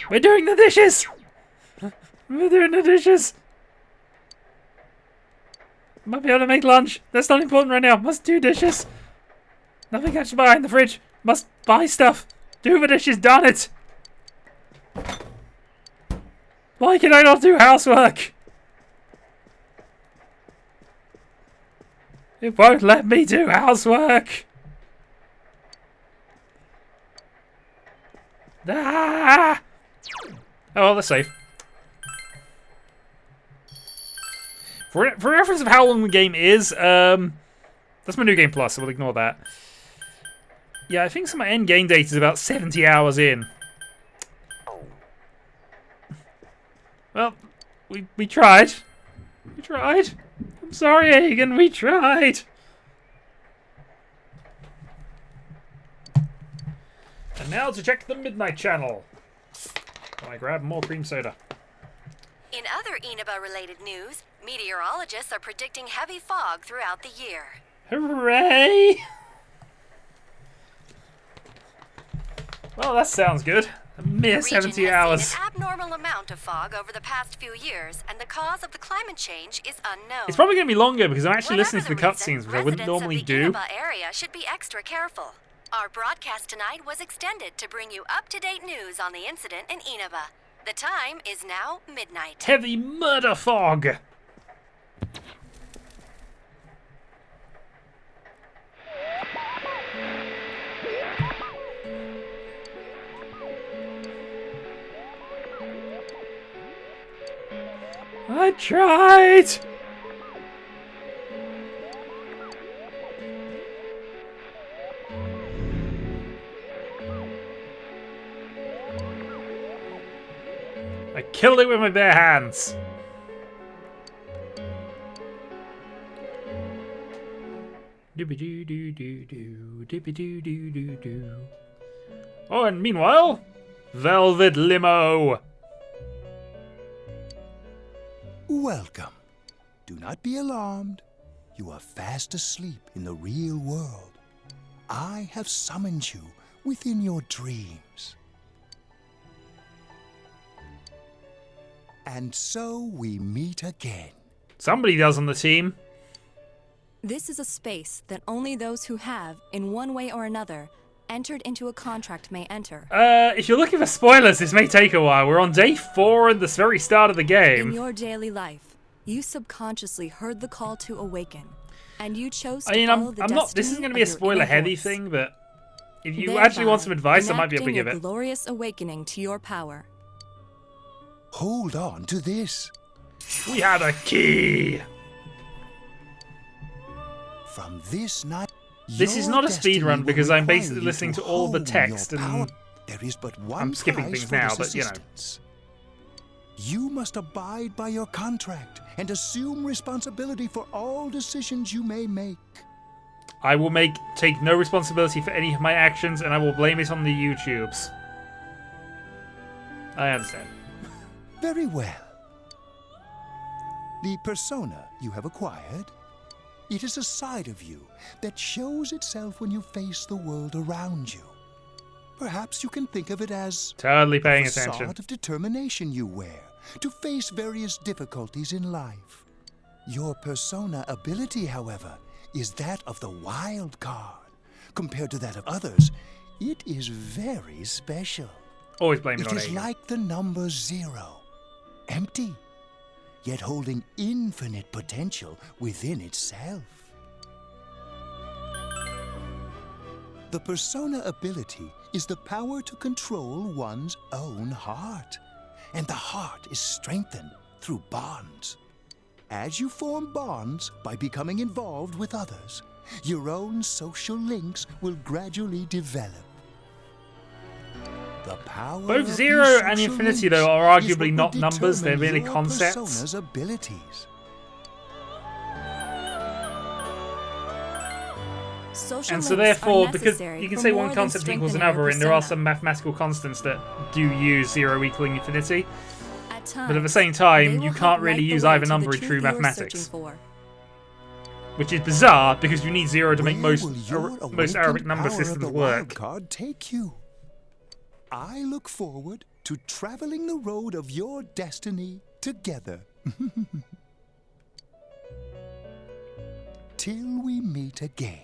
A: We're doing the dishes! We're doing the dishes! Might be able to make lunch. That's not important right now. Must do dishes. Nothing catches my eye in the fridge. Must buy stuff. Do the dishes, darn it! Why can I not do housework? It won't let me do housework. Ah! Oh, well, that's safe. For reference of how long the game is, that's my new game plus, so we'll ignore that. Yeah, I think some of my end game date is about 70 hours in. Well, we tried. We tried. I'm sorry, Hagen, we tried. And now to check the Midnight Channel. Can I grab more cream soda?
N: In other Inaba-related news, meteorologists are predicting heavy fog throughout the year.
A: Hooray! Well, that sounds good. A mere 70 hours.
N: Seen an abnormal amount of fog over the past few years, and the cause of the climate change is unknown.
A: It's probably going to be longer because I'm actually listening to the cutscenes, which I wouldn't normally do.
N: The Inaba area should be extra careful. Our broadcast tonight was extended to bring you up-to-date news on the incident in Inaba. The time is now midnight.
A: Heavy murder fog! I tried! I killed it with my bare hands. Doobie-doo-doo-doo-doo, doobie-doo-doo-doo-doo. Oh, and meanwhile, Velvet Limo.
E: Welcome. Do not be alarmed. You are fast asleep in the real world. I have summoned you within your dreams. And so we meet again.
A: Somebody does on the team.
O: This is a space that only those who have, in one way or another, entered into a contract may enter.
A: If you're looking for spoilers, this may take a while. We're on day 4 at the very start of the game.
O: In your daily life, you subconsciously heard the call to awaken, and you chose to follow the
A: I'm not. This isn't going to be a spoiler-heavy thing, but if you actually want some advice, I might be able to give it.
O: Glorious awakening to your power.
E: Hold on to this.
A: We have a key!
E: From this night,
A: this is not a speed run because I'm basically listening to all the text and
E: there is but one
A: I'm skipping things now, but you know.
E: You must abide by your contract and assume responsibility for all decisions you may make.
A: I will take no responsibility for any of my actions, and I will blame it on the YouTubes. I understand.
E: Very well. The persona you have acquired, it is a side of you that shows itself when you face the world around you. Perhaps you can think of it as
A: totally paying
E: a
A: attention.
E: facade of determination you wear to face various difficulties in life. Your persona ability, however, is that of the wild card. Compared to that of others, it is very special.
A: Always blame it on
E: It is
A: Aiden.
E: like the number 0, empty, yet holding infinite potential within itself. The persona ability is the power to control one's own heart, and the heart is strengthened through bonds. As you form bonds by becoming involved with others, your own social links will gradually develop. The power
A: Both
E: of
A: 0
E: these
A: and
E: social
A: infinity,
E: links
A: though, are
E: is what
A: arguably
E: will
A: not numbers, they're
E: determine
A: merely
E: your
A: concepts.
E: persona's abilities.
O: Social
A: And so
O: links are
A: therefore, because
O: necessary
A: you can
O: for
A: say
O: more
A: one
O: than
A: concept equals
O: strengthening your
A: another, and there are
O: persona.
A: some mathematical constants that do use 0 equaling infinity,
O: At
A: but at the
O: times,
A: same
O: they
A: time,
O: will
A: you
O: help
A: can't really
O: light the
A: use
O: way
A: either
O: to the
A: number in
O: truth
A: true
O: you are
A: mathematics.
O: searching for.
A: Which is bizarre, because you need 0 to make
E: Where
A: most
E: will your
A: most
E: awakened
A: Arabic number
E: power of
A: systems
E: the
A: work.
E: wild card take you? I look forward to traveling the road of your destiny together. Till we meet again.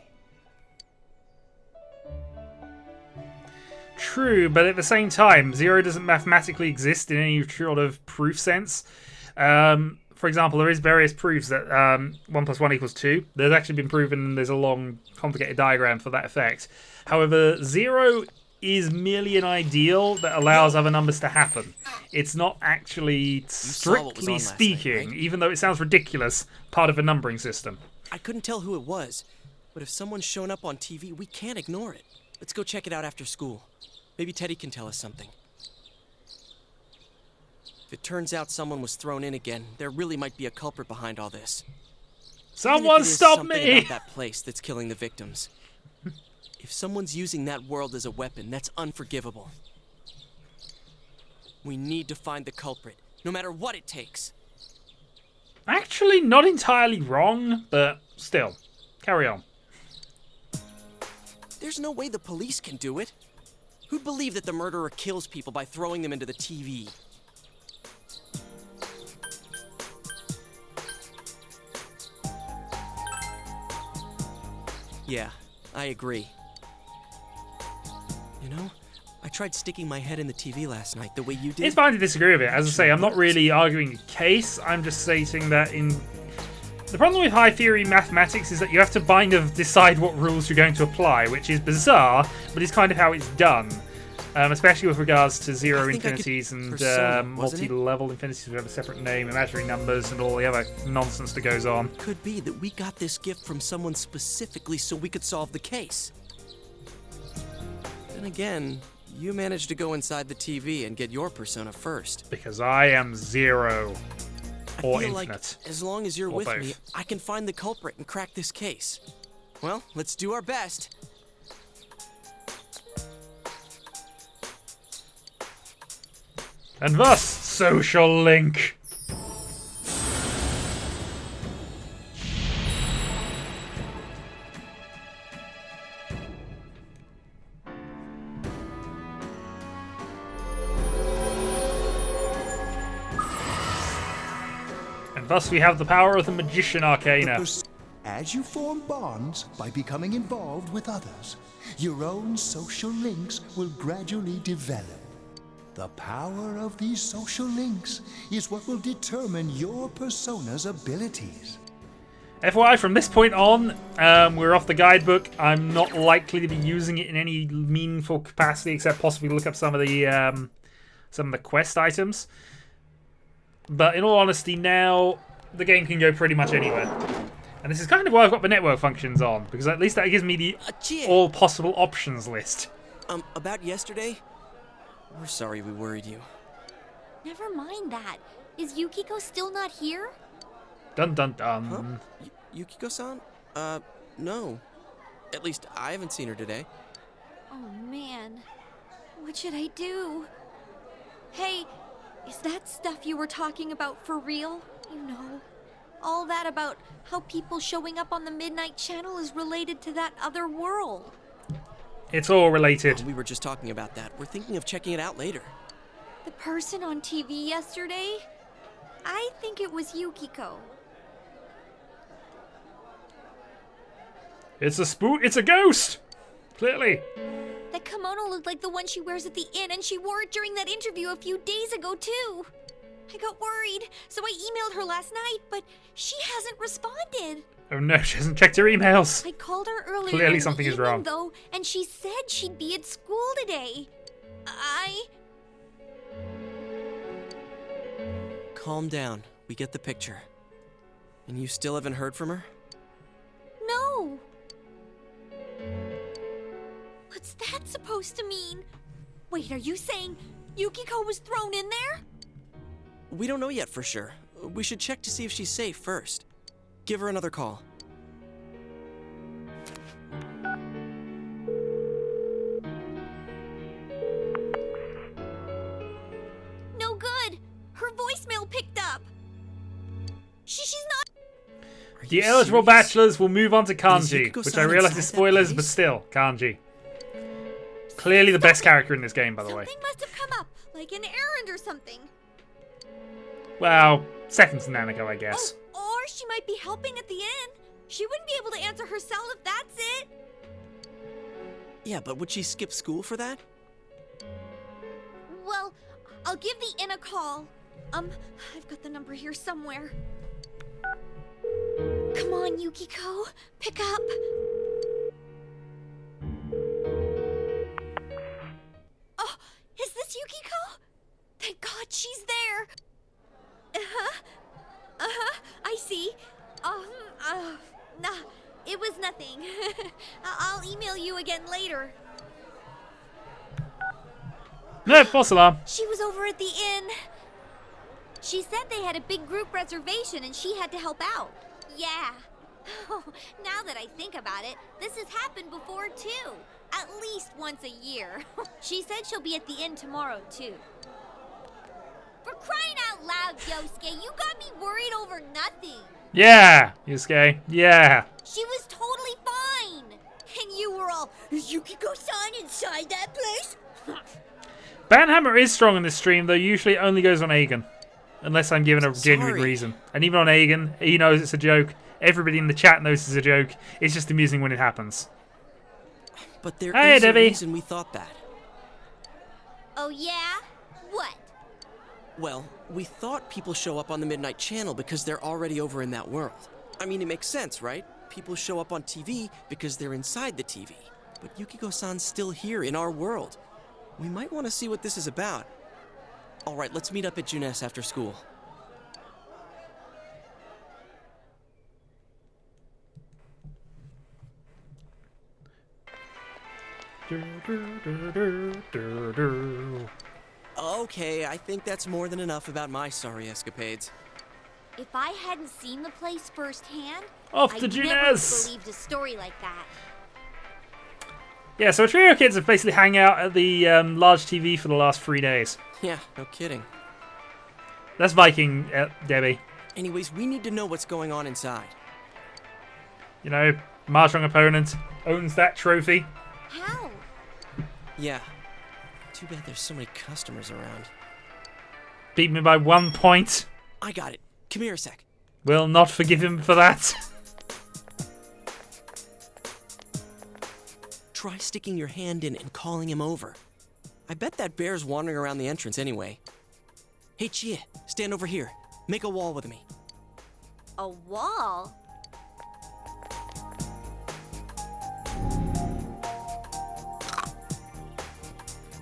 A: True, but at the same time, 0 doesn't mathematically exist in any sort of proof sense. For example, there is various proofs that 1 plus 1 equals 2. There's actually been proven, there's a long, complicated diagram for that effect. However, 0 is merely an ideal that allows other numbers to happen. It's not actually, strictly speaking, even though it sounds ridiculous, part of a numbering system.
B: I couldn't tell who it was, but if someone's shown up on TV, we can't ignore it. Let's go check it out after school. Maybe Teddy can tell us something. If it turns out someone was thrown in again, there really might be a culprit behind all this.
A: Someone stop
B: something
A: me!
B: about that place that's killing the victims. If someone's using that world as a weapon, that's unforgivable. We need to find the culprit, no matter what it takes.
A: Actually, not entirely wrong, but still. Carry on.
B: There's no way the police can do it. Who'd believe that the murderer kills people by throwing them into the TV? Yeah, I agree. You know, I tried sticking my head in the TV last night the way you did.
A: It's fine to disagree with it. As I say, I'm not really arguing a case. I'm just stating that the problem with high theory mathematics is that you have to kind of decide what rules you're going to apply, which is bizarre, but it's kind of how it's done. Especially with regards to 0 infinities and multi-level infinities who have a separate name, imaginary numbers, and all the other nonsense that goes on.
B: Could be that we got this gift from someone specifically so we could solve the case. Then again, you managed to go inside the TV and get your persona first.
A: Because I am 0 or
B: I feel
A: infinite.
B: like as long as you're
A: or
B: with
A: both.
B: me, I can find the culprit and crack this case. Well, let's do our best.
A: And thus, social link. And thus we have the power of the Magician Arcana.
E: As you form bonds by becoming involved with others, your own social links will gradually develop. The power of these social links is what will determine your persona's abilities.
A: FYI, from this point on, we're off the guidebook. I'm not likely to be using it in any meaningful capacity, except possibly look up some of the quest items. But in all honesty, now the game can go pretty much anywhere. And this is kind of why I've got the network functions on, because at least that gives me the all possible options list.
B: About yesterday? We're sorry we worried you.
K: Never mind that. Is Yukiko still not here?
A: Dun dun dun.
B: Huh? Yukiko-san? No. At least I haven't seen her today.
K: Oh man. What should I do? Hey, is that stuff you were talking about for real? You know, all that about how people showing up on the Midnight Channel is related to that other world.
A: It's all related.
B: Oh, we were just talking about that. We're thinking of checking it out later.
K: The person on TV yesterday? I think it was Yukiko.
A: It's a spook. It's a ghost. Clearly.
K: That kimono looked like the one she wears at the inn, and she wore it during that interview a few days ago, too. I got worried, so I emailed her last night, but she hasn't responded.
A: Oh no, she hasn't checked her emails.
K: I called her earlier
A: Clearly something
K: in the
A: is
K: evening,
A: wrong.
K: though, and she said she'd be at school today.
B: Calm down. We get the picture. And you still haven't heard from her?
K: No. What's that supposed to mean? Wait, are you saying Yukiko was thrown in there?
B: We don't know yet for sure. We should check to see if she's safe first. Give her another call.
K: No good. Her voicemail picked up. She's not.
A: The eligible bachelors will move on to kanji,
B: Yukiko-san
A: which I realize
B: inside
A: is
B: that
A: spoilers,
B: place?
A: but still, kanji. Clearly the best character in this game, by the way.
K: Something must have come up, like an errand or something.
A: Well, second to Nanako, I guess.
K: Or she might be helping at the inn. She wouldn't be able to answer herself if that's it.
B: Yeah, but would she skip school for that?
K: Well, I'll give the inn a call. I've got the number here somewhere. Come on, Yukiko. Pick up. Oh, is this Yukiko? Thank God she's there. I see. Nah, it was nothing. I'll email you again later.
A: No, false alarm.
K: She was over at the inn. She said they had a big group reservation and she had to help out. Yeah. Now that I think about it, this has happened before too. At least once a year. She said she'll be at the inn tomorrow too. For crying out loud, Yosuke, you got me worried over nothing.
A: Yeah, Yusuke. Yeah.
K: She was totally fine. And you were all, is Yukiko-san inside that place?
A: Banhammer is strong in this stream, though usually it only goes on Aegon. Unless I'm given a genuine reason. And even on Aegon, he knows it's a joke. Everybody in the chat knows it's a joke. It's just amusing when it happens.
B: But there
A: Hey,
B: is
A: Debbie.
B: a reason we thought that.
K: Oh yeah? What?
B: Well, we thought people show up on the Midnight Channel because they're already over in that world. I mean, it makes sense, right? People show up on TV because they're inside the TV. But Yukiko-san's still here in our world. We might want to see what this is about. All right, let's meet up at Junes after school. Okay, I think that's more than enough about my sorry escapades.
K: If I hadn't seen the place firsthand,
A: Off to
K: I'd never
A: Junes.
K: believed a story like that.
A: Yeah, so a trio of kids have basically hang out at the large TV for the last 3 days.
B: Yeah, no kidding.
A: That's Viking, Debbie.
B: Anyways, we need to know what's going on inside.
A: You know, Mahjong opponent owns that trophy.
K: How?
B: Yeah. Too bad there's so many customers around.
A: Beat me by 1 point.
B: I got it. Come here a sec.
A: Will not forgive him for that.
B: Try sticking your hand in and calling him over. I bet that bear's wandering around the entrance anyway. Hey, Chie, stand over here. Make a wall with me.
K: A wall?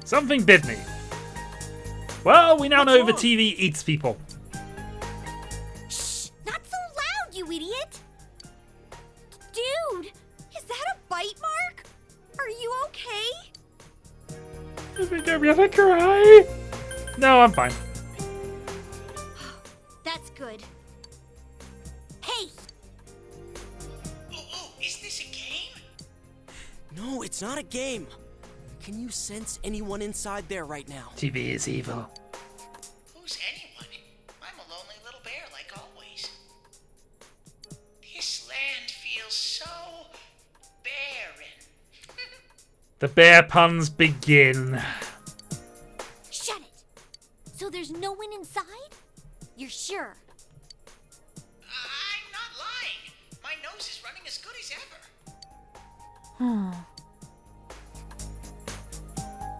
A: Something bit me. Well, we now know the TV eats people. Is it gonna be a cry? No, I'm fine.
K: That's good. Hey!
B: Oh, is this a game? No, it's not a game. Can you sense anyone inside there right now?
A: TV is evil.
D: Who's anyone? I'm a lonely little bear like always. This land feels so barren.
A: The bear puns begin.
K: Shut it! So there's no one inside? You're sure?
D: I'm not lying. My nose is running as good as ever.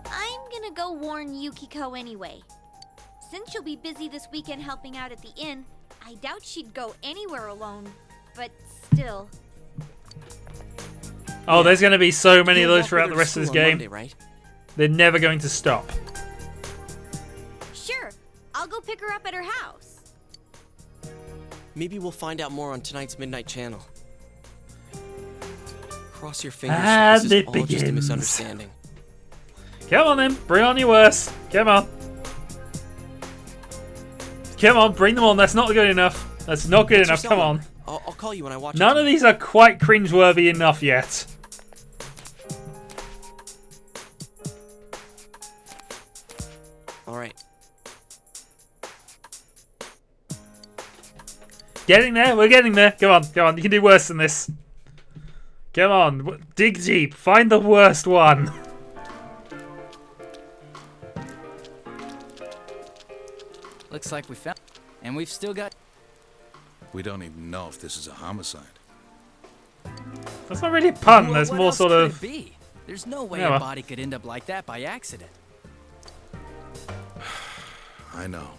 K: I'm gonna go warn Yukiko anyway. Since she'll be busy this weekend helping out at the inn, I doubt she'd go anywhere alone. But still.
A: Oh, there's going to be so many of
B: You'll
A: those
B: walk
A: throughout
B: with
A: the
B: her
A: rest
B: to
A: of this
B: school on
A: game.
B: Monday, right?
A: They're never going to stop.
K: Sure, I'll go pick her up at her house.
B: Maybe we'll find out more on tonight's Midnight Channel. Cross your fingers.
A: And
B: this is
A: it
B: all just a
A: begins.
B: misunderstanding.
A: Come on then, bring on your worst. Come on. Come on, bring them on. That's not good enough. That's not good enough. Come on.
B: I'll call you when I watch it.
A: None of these are quite cringeworthy enough yet.
B: All right.
A: Getting there. We're getting there. Come on. Come on. You can do worse than this. Come on. Dig deep. Find the worst one.
P: Looks like we found, and we've still got.
I: We don't even know if this is a homicide.
A: That's not really a pun. That's
P: What
A: more
P: else
A: sort
P: could
A: of.
P: it be? There's no way
A: Yeah,
P: a
A: well.
P: body could end up like that by accident.
I: I know.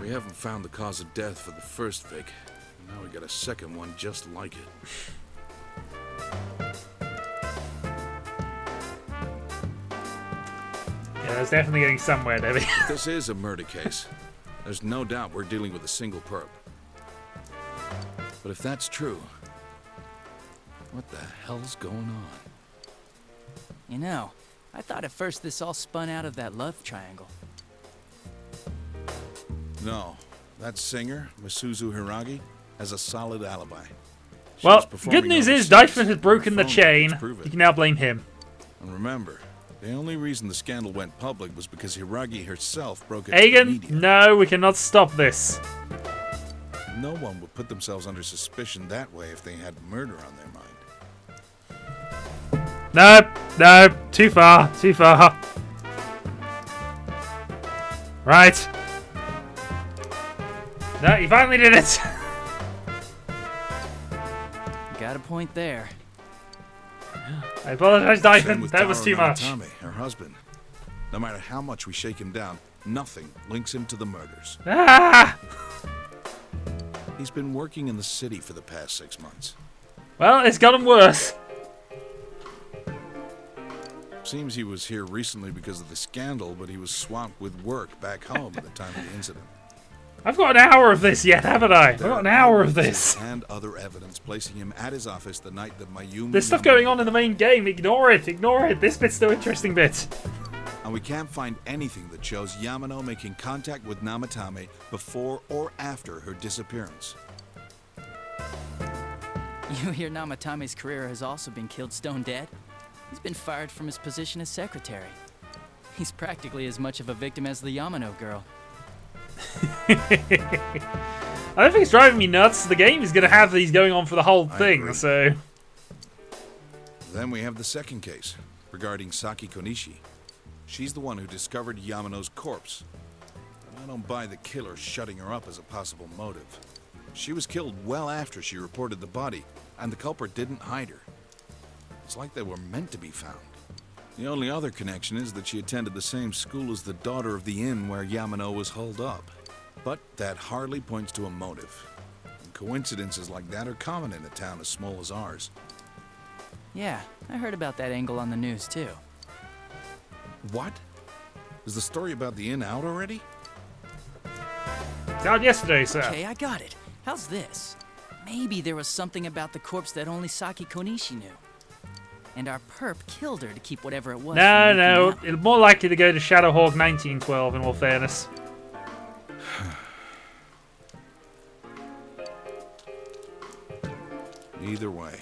I: We haven't found the cause of death for the first Vic. Now we got a second one just like it.
A: Yeah, that's definitely getting somewhere, Debbie.
I: If this is a murder case, there's no doubt we're dealing with a single perp. But if that's true, what the hell's going on?
P: You know, I thought at first this all spun out of that love triangle.
I: No, that singer, Misuzu Hiragi, has a solid alibi. She
A: Well,
I: was performing
A: good news is
I: overseas.
A: Dyford had broken the
I: Phone
A: chain.
I: records prove it.
A: You can now blame him.
I: And remember, the only reason the scandal went public was because Hiragi herself broke it to the
A: Agen,
I: media.
A: no, we cannot stop this.
I: No one would put themselves under suspicion that way if they had murder on their mind.
A: No, no, too far, too far. Right. No, you finally did it.
P: Got a point there.
A: I apologize,
I: Same
A: Dyford.
I: with
A: That was
I: Taro
A: too much.
I: Namatame, her husband. No matter how much we shake him down, nothing links him to the murders.
A: Ah!
I: He's been working in the city for the past 6 months.
A: Well, it's gotten worse.
I: Seems he was here recently because of the scandal, but he was swamped with work back home at the time of the incident.
A: I've got an hour of this yet, haven't I? I've got an hour of this.
I: And other evidence placing him at his office the night that Mayumi...
A: There's stuff going on in the main game. Ignore it. Ignore it. This bit's the interesting bit.
I: And we can't find anything that shows Yamano making contact with Namatame before or after her disappearance.
P: You hear Namatame's career has also been killed stone dead? He's been fired from his position as secretary. He's practically as much of a victim as the Yamano girl.
A: I don't think it's driving me nuts. The game is going to have these going on for the whole
I: I
A: thing,
I: agree.
A: so...
I: Then we have the second case, regarding Saki Konishi. She's the one who discovered Yamano's corpse. And I don't buy the killer shutting her up as a possible motive. She was killed well after she reported the body, and the culprit didn't hide her. It's like they were meant to be found. The only other connection is that she attended the same school as the daughter of the inn where Yamano was holed up. But that hardly points to a motive. And coincidences like that are common in a town as small as ours.
P: Yeah, I heard about that angle on the news too.
I: What? Is the story about the inn out already?
A: It's out yesterday, sir.
P: Okay, I got it. How's this? Maybe there was something about the corpse that only Saki Konishi knew. and our perp killed her to keep whatever it was.
A: No,
P: from leaking out.
A: it's more likely to go to Shadowhawk 1912, in all fairness.
I: Either way,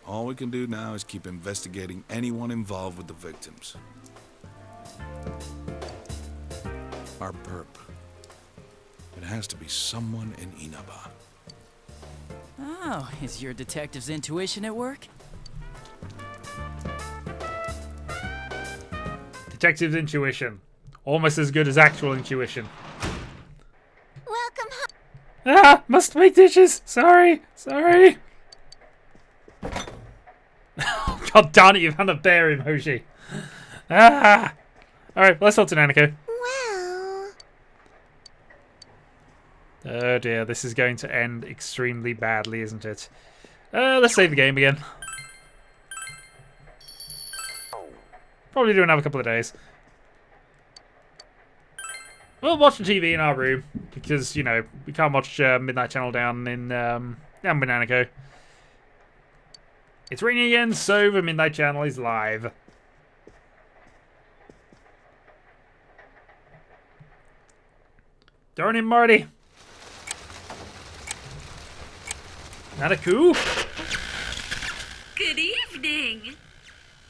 I: all we can do now is keep investigating anyone involved with the victims. Our perp. It has to be someone in Inaba.
P: Oh, is your detective's intuition at work?
A: Detective's intuition. Almost as good as actual intuition.
K: Welcome home.
A: Ah! Must make dishes! Sorry! God darn it, you found a bear emoji. Ah! Alright, let's talk to Nanako.
K: Well...
A: Oh dear, this is going to end extremely badly, isn't it? Let's save the game again. Probably do another couple of days. We'll watch the TV in our room, because, you know, we can't watch Midnight Channel down in down with Nanako. It's raining again, so the Midnight Channel is live. Darn it, Marty. Nanako?
Q: Good evening!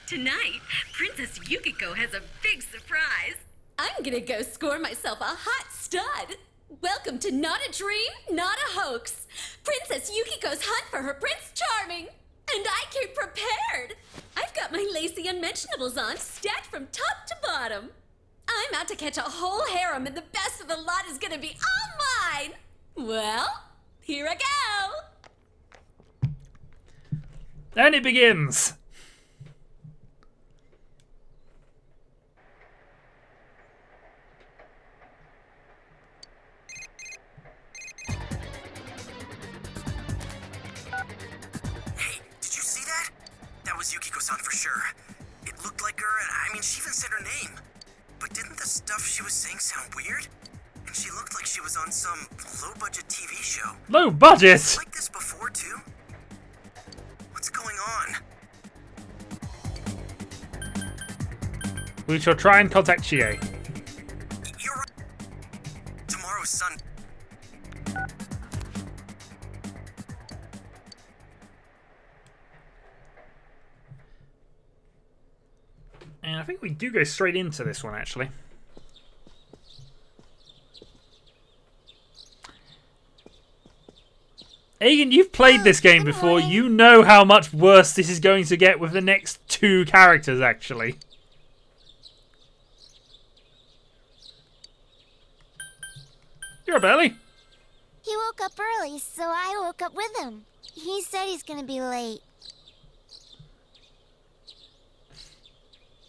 Q: Tonight, Princess Yukiko has a big surprise. I'm gonna go score myself a hot stud. Welcome to Not a Dream, Not a Hoax. Princess Yukiko's hunt for her Prince Charming. And I came prepared. I've got my lacy unmentionables on, stacked from top to bottom. I'm out to catch a whole harem, and the best of the lot is gonna be all mine. Well, here I go.
A: And it begins.
B: Hey, did you see that? That was Yukiko-san for sure. It looked like her, and I mean, she even said her name. But didn't the stuff she was saying sound weird? And she looked like she was on some low-budget TV show.
A: Low budget?
B: Like this before, too? What's going on?
A: We shall try and contact Chie.
B: You're right. Tomorrow's Sunday.
A: And I think we do go straight into this one, actually. Agan, you've played this game before. You know how much worse this is going to get with the next two characters, actually. You're a belly.
K: He woke up early, so I woke up with him. He said he's gonna be late.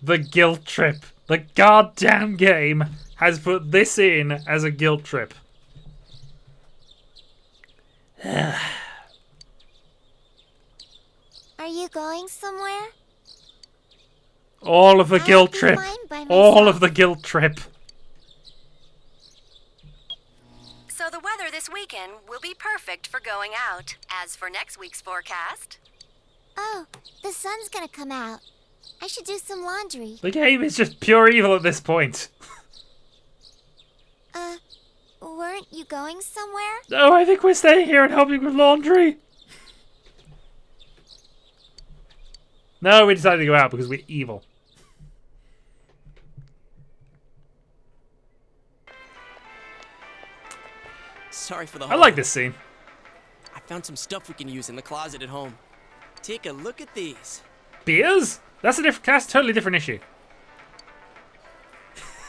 A: The guilt trip. The goddamn game has put this in as a guilt trip.
K: Are you going somewhere?
A: All of the guilt trip. All of the guilt trip.
N: So the weather this weekend will be perfect for going out. As for next week's forecast...
K: Oh, the sun's gonna come out. I should do some laundry.
A: The game is just pure evil at this point.
K: Weren't you going somewhere?
A: No, I think we're staying here and helping with laundry. No, we decided to go out because we're evil.
B: Sorry for the
A: I like this scene.
B: I found some stuff we can use in the closet at home. Take a look at these.
A: Beers? That's a totally different issue.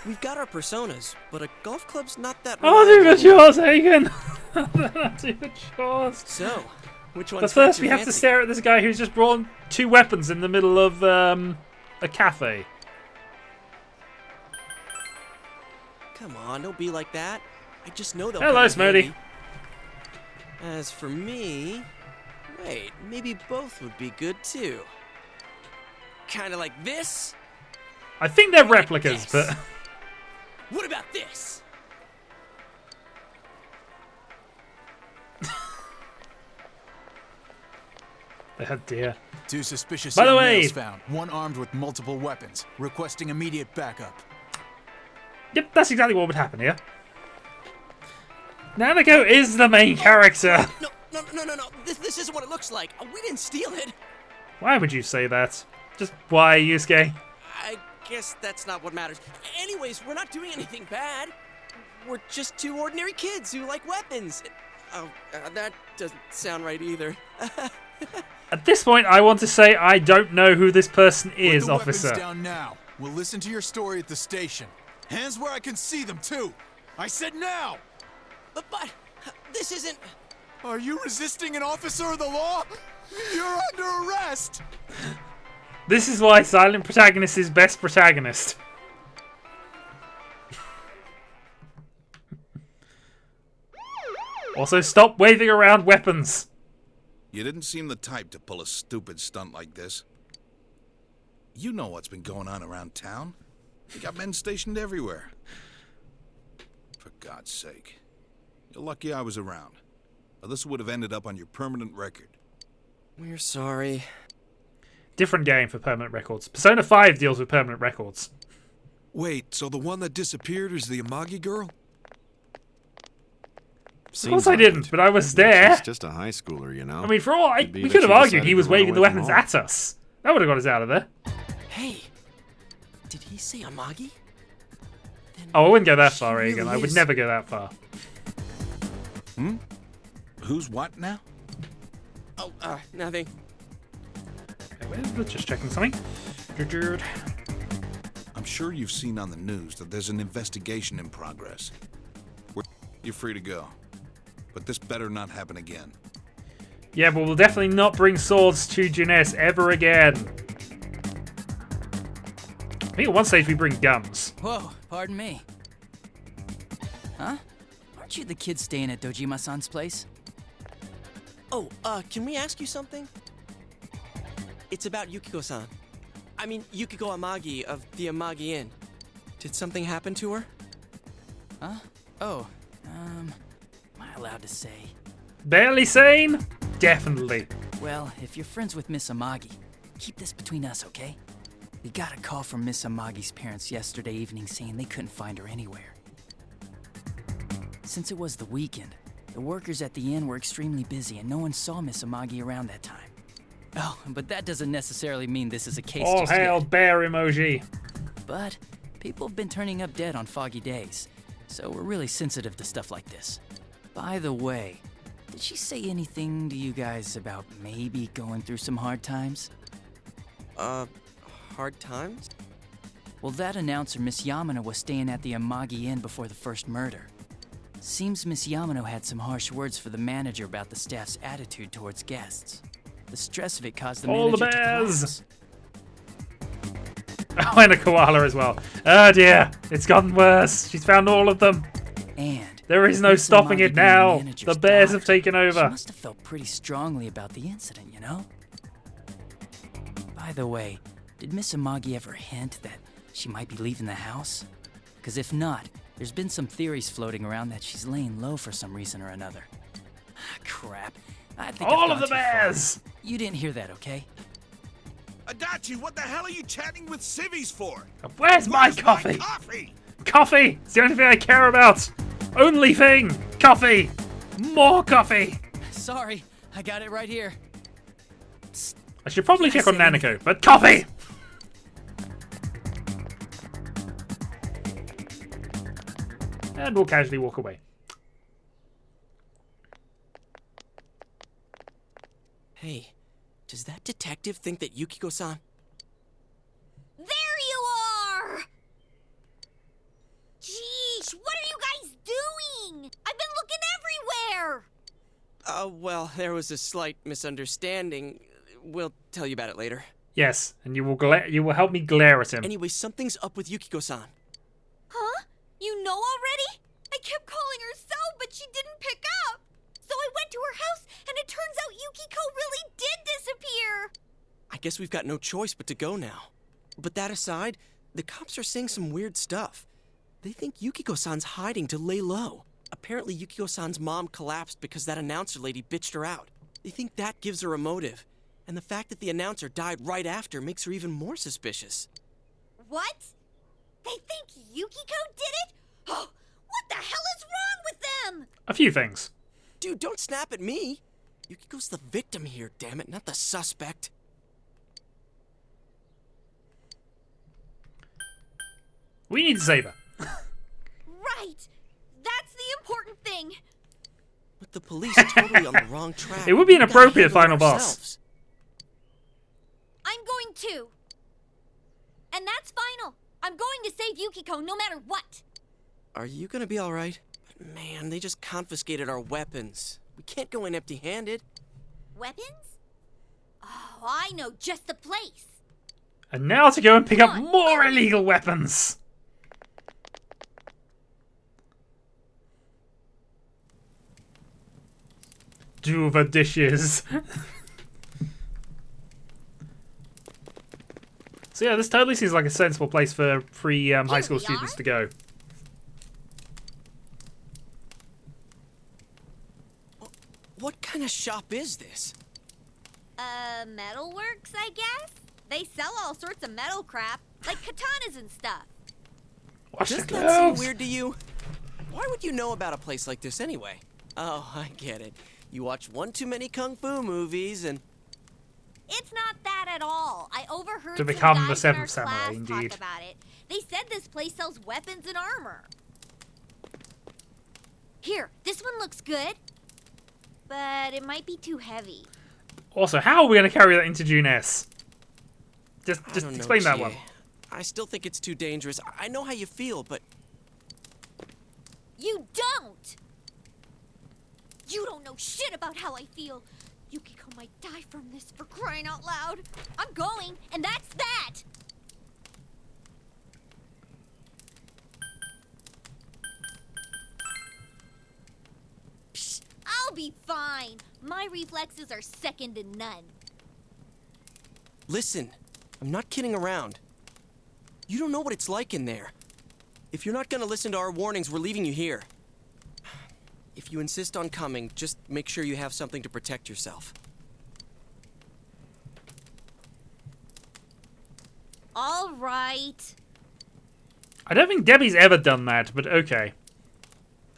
B: We've got our personas, but a golf club's not that.
A: I'll do the chores, Hagen. I'll do the chores.
B: So, which one?
A: But first, we have to stare at this guy who's just brought two weapons in the middle of a cafe.
B: Come on, don't be like that. I just know they'll.
A: Hello, Smody.
B: As for me, wait, maybe both would be good too. Kind of like this.
A: I think they're replicas, but.
B: What about this?
A: Oh dear.
R: 2 suspicious
A: By the
R: young
A: way-
R: males found, one armed with multiple weapons, requesting immediate backup.
A: Yep, that's exactly what would happen here. Nanako is the main character.
B: No. This isn't what it looks like. We didn't steal it.
A: Why would you say that? Just why, Yusuke?
B: I guess that's not what matters. Anyways, we're not doing anything bad. We're just 2 ordinary kids who like weapons. Oh, that doesn't sound right either.
A: At this point, I want to say I don't know who this person is,
R: Put the
A: officer.
R: weapons down now. We'll listen to your story at the station. Hands where I can see them, too. I said now!
B: But this isn't...
R: Are you resisting an officer of the law? You're under arrest!
A: This is why silent protagonist is best protagonist. Also, stop waving around weapons.
I: You didn't seem the type to pull a stupid stunt like this. You know what's been going on around town. You got men stationed everywhere. For God's sake. You're lucky I was around. Or this would have ended up on your permanent record.
B: We're sorry.
A: Different game for permanent records. Persona 5 deals with permanent records.
S: Wait, so the one that disappeared is the Amagi girl?
A: Of course I didn't, but I was there.
T: She's just a high schooler, you know.
A: I mean, for all
T: Could be
A: we
T: that
A: could have
T: she
A: argued
T: decided
A: he was
T: to run
A: waving the
T: away from
A: weapons
T: home.
A: at us. That would have got us out of there.
B: Hey, did he say Amagi?
A: Oh, I wouldn't go that far,
B: really
A: Egan. I would
B: is.
A: never go that far.
I: Who's what now?
B: Oh, nothing.
A: Let's just checking something.
I: I'm sure you've seen on the news that there's an investigation in progress. You're free to go. But this better not happen again.
A: Yeah, but we'll definitely not bring swords to Junes ever again. I think at one stage we bring guns.
P: Whoa, pardon me. Huh? Aren't you the kid staying at Dojima-san's place?
B: Oh, can we ask you something? It's about Yukiko-san. I mean, Yukiko Amagi of the Amagi Inn. Did something happen to her?
P: Huh? Oh, am I allowed to say?
A: Barely sane? Definitely.
P: Well, if you're friends with Miss Amagi, keep this between us, okay? We got a call from Miss Amagi's parents yesterday evening saying they couldn't find her anywhere. Since it was the weekend, the workers at the inn were extremely busy and no one saw Miss Amagi around that time. Oh, but that doesn't necessarily mean this is a case
A: All
P: just
A: hail
P: yet.
A: bear emoji.
P: But people have been turning up dead on foggy days, so we're really sensitive to stuff like this. By the way, did she say anything to you guys about maybe going through some hard times?
B: Hard times?
P: Well, that announcer, Miss Yamano, was staying at the Amagi Inn before the first murder. Seems Miss Yamano had some harsh words for the manager about the staff's attitude towards guests. The stress of it caused the
A: All the
P: manager to
A: bears!
P: collapse.
A: Oh, and a koala as well. Oh dear, it's gotten worse. She's found all of them.
P: And
A: there is no
P: Miss
A: stopping
P: Amagi
A: it
P: being
A: now.
P: manager's
A: The bears
P: daughter,
A: have taken
P: She
A: over.
P: must have felt pretty strongly about the incident, you know? By the way, did Miss Amagi ever hint that she might be leaving the house? Because if not, there's been some theories floating around that she's laying low for some reason or another. Ah, crap. I think I've
A: All
P: gone
A: of the
P: too far.
A: bears!
P: You didn't hear that, okay?
I: Adachi, what the hell are you chatting with civvies for?
A: Where's my coffee?
I: Coffee!
A: Coffee! It's the only thing I care about. Only thing. Coffee. More coffee.
P: Sorry, I got it right here.
A: I should probably
P: Can I
A: check on
P: say
A: Nanako, but coffee! And we'll casually walk away.
B: Hey, does that detective think that Yukiko-san...
K: There you are! Jeez, what are you guys doing? I've been looking everywhere!
B: well, there was a slight misunderstanding. We'll tell you about it later.
A: Yes, and you will help me glare at him.
B: Anyway, something's up with Yukiko-san.
K: Huh? You know already? I kept calling her so, but she didn't pick up. So I went to her house, and it turns out Yukiko really did disappear.
B: I guess we've got no choice but to go now. But that aside, the cops are saying some weird stuff. They think Yukiko-san's hiding to lay low. Apparently, Yukiko-san's mom collapsed because that announcer lady bitched her out. They think that gives her a motive. And the fact that the announcer died right after makes her even more suspicious.
K: What? They think Yukiko did it? Oh, what the hell is wrong with them?
A: A few things.
B: Dude, don't snap at me. Yukiko's the victim here, damn it, not the suspect.
A: We need to save her.
K: Right. That's the important thing.
B: But the police are totally on the wrong track.
A: It would be an
B: We gotta
A: appropriate
B: handle it
A: final boss.
B: ourselves.
K: I'm going to. And that's final. I'm going to save Yukiko no matter what.
B: Are you gonna be alright? Man, they just confiscated our weapons. We can't go in empty-handed.
K: Weapons? Oh, I know just the place.
A: And now to go and pick up more illegal weapons. Do the dishes. So yeah, this totally seems like a sensible place for high school students to go.
B: What kind of shop is this?
K: Metalworks, I guess? They sell all sorts of metal crap, like katanas and stuff.
B: Does that seem weird to you? Why would you know about a place like this anyway? Oh, I get it. You watch one too many kung fu movies and...
K: It's not that at all. I overheard
A: To become
K: some
A: the
K: guys in our
A: seventh samurai,
K: class
A: indeed.
K: talk about it. They said this place sells weapons and armor. Here, this one looks good, but it might be too heavy.
A: Also, how are we going to carry that into June S? Just
B: I don't know,
A: explain that
B: Chie.
A: one.
B: I still think it's too dangerous. I know how you feel, but...
K: You don't! You don't know shit about how I feel. Yukiko might die from this, for crying out loud. I'm going, and that's that! Psh, I'll be fine. My reflexes are second to none.
B: Listen, I'm not kidding around. You don't know what it's like in there. If you're not gonna listen to our warnings, we're leaving you here. If you insist on coming, just make sure you have something to protect yourself.
K: All right.
A: I don't think Debbie's ever done that, but okay.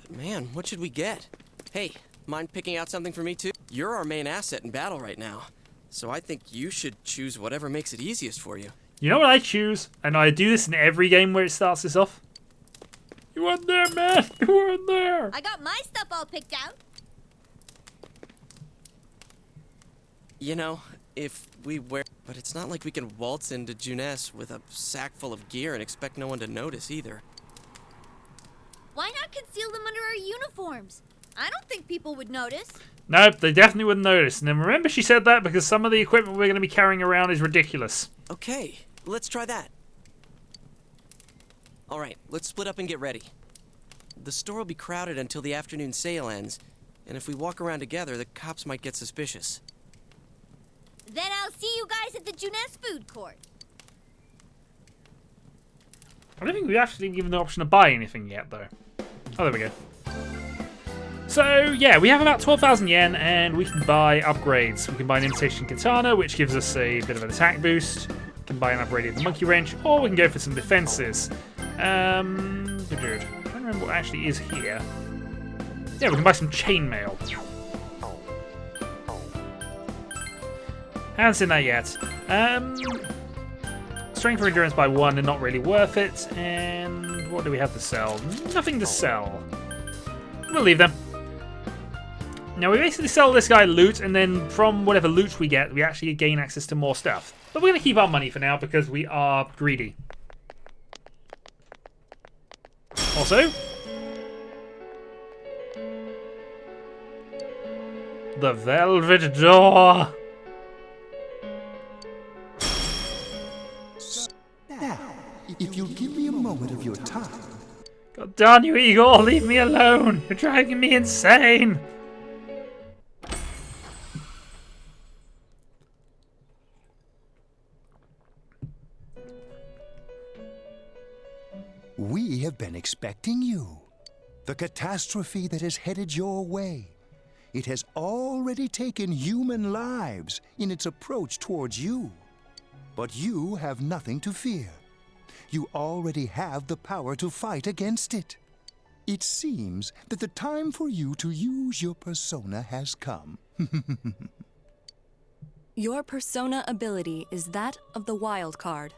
B: But man, what should we get? Hey, mind picking out something for me too? You're our main asset in battle right now, so I think you should choose whatever makes it easiest for you.
A: You know what I choose? And I do this in every game where it starts this off. You weren't there, man! You weren't there!
K: I got my stuff all picked out.
B: You know, if we wear... But it's not like we can waltz into Junes with a sack full of gear and expect no one to notice either.
K: Why not conceal them under our uniforms? I don't think people would notice.
A: Nope, they definitely wouldn't notice. And then remember she said that because some of the equipment we're going to be carrying around is ridiculous.
B: Okay, let's try that. Alright, let's split up and get ready. The store will be crowded until the afternoon sale ends, and if we walk around together, the cops might get suspicious.
K: Then I'll see you guys at the Junes food court.
A: I don't think we've actually given the option to buy anything yet, though. Oh, there we go. So, yeah, we have about 12,000 yen, and we can buy upgrades. We can buy an imitation katana, which gives us a bit of an attack boost. We can buy an upgrade of the monkey wrench, or we can go for some defenses. I'm trying to remember what actually is here. Yeah, we can buy some chainmail. Haven't seen that yet. Strength for endurance by 1 and not really worth it. And what do we have to sell? Nothing to sell. We'll leave them. Now we basically sell this guy loot, and then from whatever loot we get, we actually gain access to more stuff. But we're going to keep our money for now because we are greedy. Also, the velvet door.
E: Now, if you'll give me a moment of your time...
A: God darn you, Igor, leave me alone. You're driving me insane.
E: We have been expecting you. The catastrophe that is headed your way. It has already taken human lives in its approach towards you. But you have nothing to fear. You already have the power to fight against it. It seems that the time for you to use your persona has come.
O: Your persona ability is that of the wild card.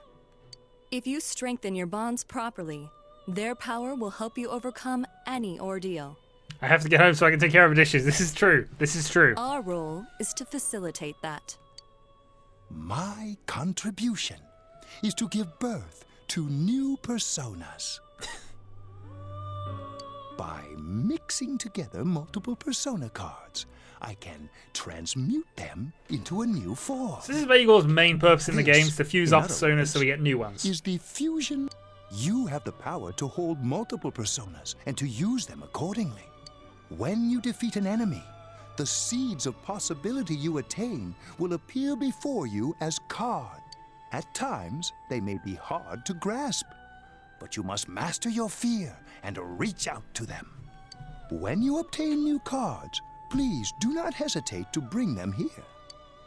O: If you strengthen your bonds properly, their power will help you overcome any ordeal.
A: I have to get home so I can take care of the dishes. This is true. This is true.
O: Our role is to facilitate that.
E: My contribution is to give birth to new personas. By mixing together multiple persona cards, I can transmute them into a new form.
A: So this is Veigar's main purpose in the game, is to fuse our
E: in other
A: personas
E: words,
A: so we get new ones.
E: Is the fusion. You have the power to hold multiple personas and to use them accordingly. When you defeat an enemy, the seeds of possibility you attain will appear before you as cards. At times, they may be hard to grasp, but you must master your fear and reach out to them. When you obtain new cards, please do not hesitate to bring them here.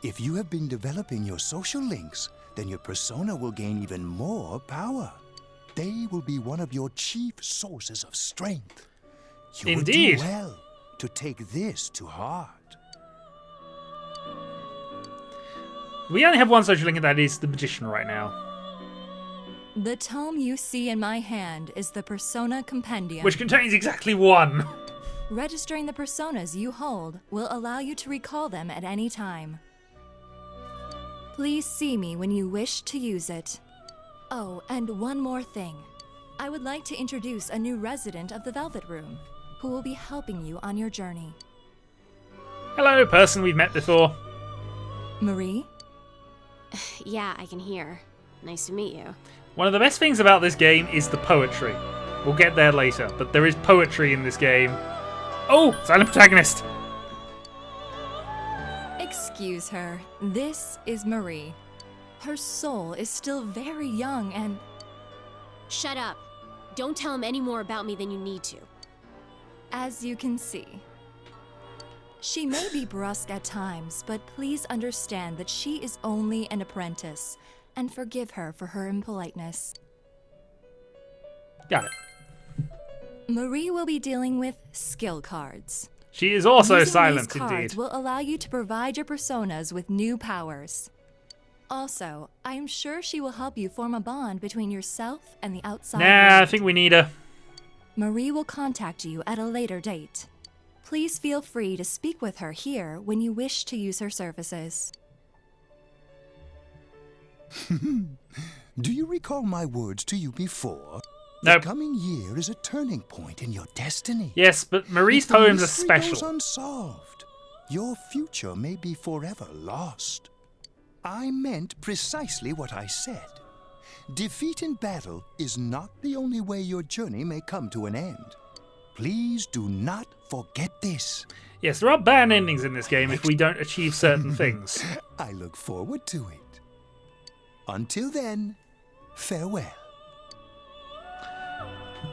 E: If you have been developing your social links, then your persona will gain even more power. They will be one of your chief sources of strength. You
A: Indeed.
E: would do well to take this to heart.
A: We only have one social link, and that is the Magician right now.
O: The tome you see in my hand is the Persona Compendium.
A: Which contains exactly one.
O: Registering the personas you hold will allow you to recall them at any time. Please see me when you wish to use it. Oh, and one more thing. I would like to introduce a new resident of the Velvet Room, who will be helping you on your journey.
A: Hello, person we've met before.
O: Marie?
T: Yeah, I can hear. Nice to meet you.
A: One of the best things about this game is the poetry. We'll get there later, but there is poetry in this game. Oh, silent protagonist.
O: Excuse her. This is Marie. Her soul is still very young and...
T: Shut up. Don't tell him any more about me than you need to.
O: As you can see. She may be brusque at times, but please understand that she is only an apprentice, and forgive her for her impoliteness.
A: Got it.
O: Marie will be dealing with skill cards.
A: She is also
O: Using
A: silent,
O: these cards
A: indeed.
O: will allow you to provide your personas with new powers. Also, I am sure she will help you form a bond between yourself and the outside
A: Nah,
O: world.
A: I think we need her.
O: Marie will contact you at a later date. Please feel free to speak with her here when you wish to use her services.
E: Do you recall my words to you before?
A: Nope.
E: The coming year is a turning point in your destiny.
A: Yes, but Marie's
E: If the
A: poems are
E: mystery
A: special.
E: goes unsolved, your future may be forever lost. I meant precisely what I said. Defeat in battle is not the only way your journey may come to an end. Please do not forget this.
A: Yes, there are bad endings in this game if we don't achieve certain things.
E: I look forward to it. Until then, farewell.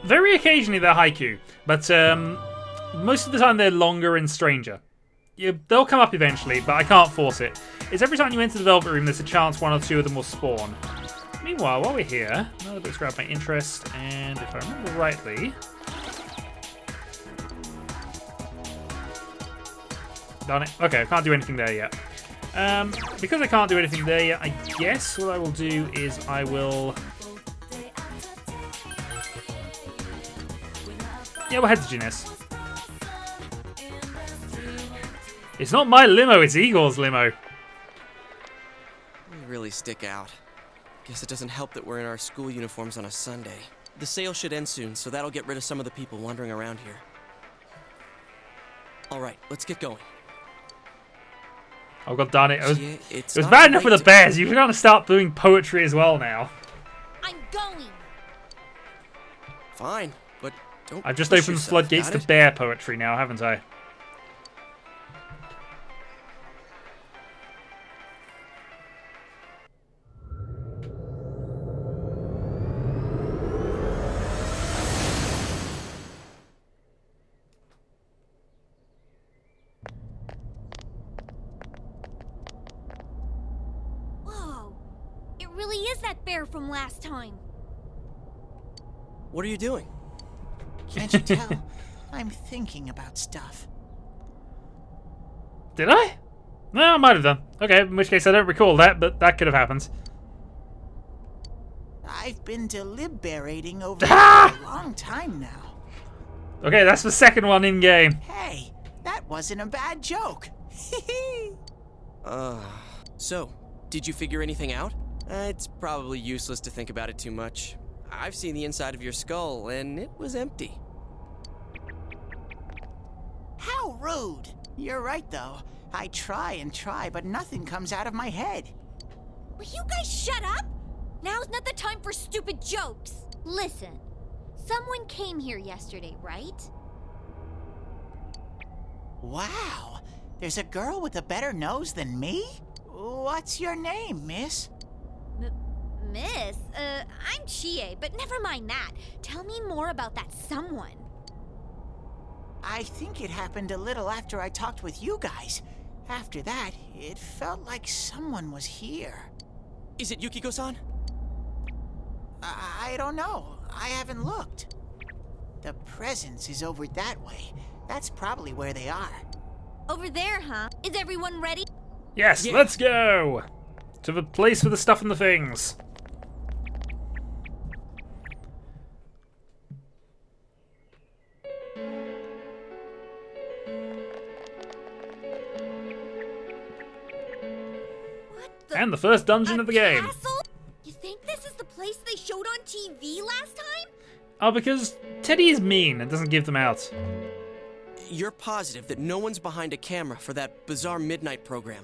A: Very occasionally they're haiku, but most of the time they're longer and stranger. They'll come up eventually, but I can't force it. It's every time you enter the Velvet Room, there's a chance one or two of them will spawn. Meanwhile, while we're here, another bit's grabbed my interest, and if I remember rightly... Darn it. Okay, I can't do anything there yet. Because I can't do anything there yet, I guess what I will do is I will... Yeah, we'll head to Giness. It's not my limo, it's Igor's limo.
B: We really stick out. Guess it doesn't help that we're in our school uniforms on a Sunday. The sale should end soon, so that'll get rid of some of the people wandering around here. Alright, let's get going.
A: Oh god darn it.
B: See,
A: It was bad enough with the bears. You've got to start doing poetry as well now.
K: I'm going.
B: Fine, but don't
A: I've just
B: push
A: opened the
B: yourself,
A: floodgates
B: got
A: to
B: it?
A: bear poetry now, haven't I?
K: that bear from last time.
B: What are you doing?
D: Can't you tell? I'm thinking about stuff.
A: Did I? No, I might have done. Okay, in which case I don't recall that, but that could have happened.
D: I've been deliberating over it for a long time now.
A: Okay, that's the second one in game.
D: Hey, that wasn't a bad joke.
B: So, did you figure anything out? It's probably useless to think about it too much. I've seen the inside of your skull, and it was empty.
D: How rude. You're right, though. I try and try, but nothing comes out of my head.
K: Will you guys shut up? Now's not the time for stupid jokes. Listen, someone came here yesterday, right?
D: Wow, there's a girl with a better nose than me? What's your name, miss?
K: Miss? I'm Chie, but never mind that. Tell me more about that someone.
D: I think it happened a little after I talked with you guys. After that, it felt like someone was here.
B: Is it Yukiko-san?
D: I don't know. I haven't looked. The presence is over that way. That's probably where they are.
K: Over there, huh? Is everyone ready?
A: Yes,
B: Yeah.
A: Let's go! To the place with the stuff and the things. And the first dungeon of the game.
K: Castle? You think this is the place they showed on TV last time?
A: Oh, because Teddy is mean and doesn't give them out.
B: You're positive that no one's behind a camera for that bizarre midnight program?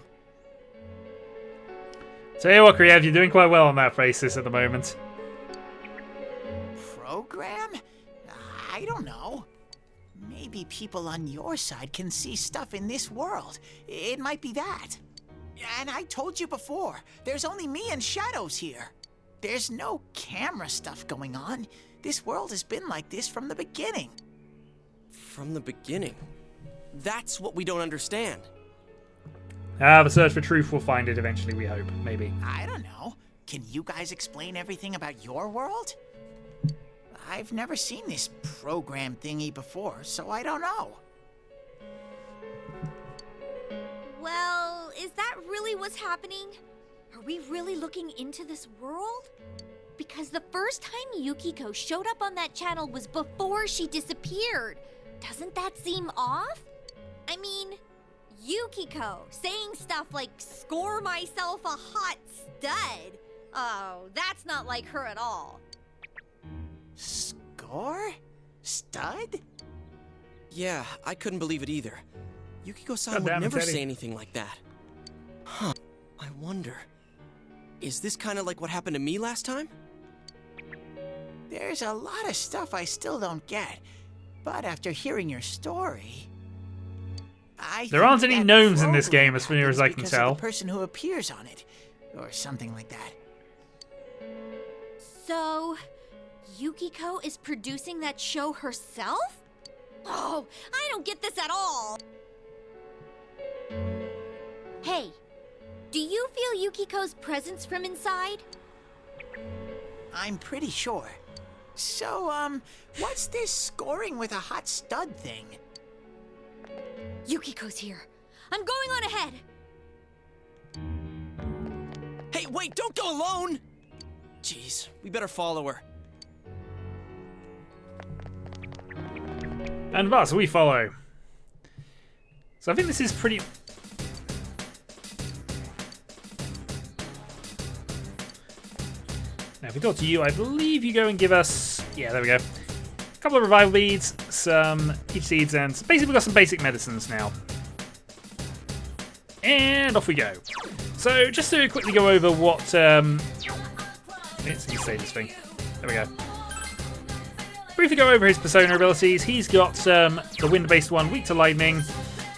A: Tell you what, Kriev, you're doing quite well on that basis at the moment.
D: Program? I don't know. Maybe people on your side can see stuff in this world. It might be that. And I told you before, there's only me and Shadows here. There's no camera stuff going on. This world has been like this from the beginning.
B: From the beginning? That's what we don't understand.
A: The search for truth will find it eventually, we hope. Maybe.
D: I don't know. Can you guys explain everything about your world? I've never seen this program thingy before, so I don't know.
K: Well, is that really what's happening? Are we really looking into this world? Because the first time Yukiko showed up on that channel was before she disappeared. Doesn't that seem off? I mean, Yukiko saying stuff like, "Score myself a hot stud." Oh, that's not like her at all.
D: Score? Stud?
B: Yeah, I couldn't believe it either. Yukiko-san would
A: Goddamn,
B: never
A: Teddy.
B: say anything like that. Huh, I wonder. Is this kind of like what happened to me last time?
D: There's a lot of stuff I still don't get, but after hearing your story,
A: There aren't any gnomes in this game, as near as I can
D: because
A: tell.
D: of the person who appears on it, or something like that.
K: So, Yukiko is producing that show herself? Oh, I don't get this at all. Hey, do you feel Yukiko's presence from inside?
D: I'm pretty sure. So, what's this scoring with a hot stud thing?
K: Yukiko's here. I'm going on ahead.
B: Hey, wait, don't go alone! Jeez, we better follow her.
A: And thus we follow. So I think this is pretty... Now if we talk to you, I believe you go and give us... Yeah, there we go. A couple of revival beads, some peach seeds, and basically we've got some basic medicines now. And off we go. So just to quickly go over what... Let's say this thing. There we go. Briefly go over his persona abilities. He's got the wind-based one, weak to lightning,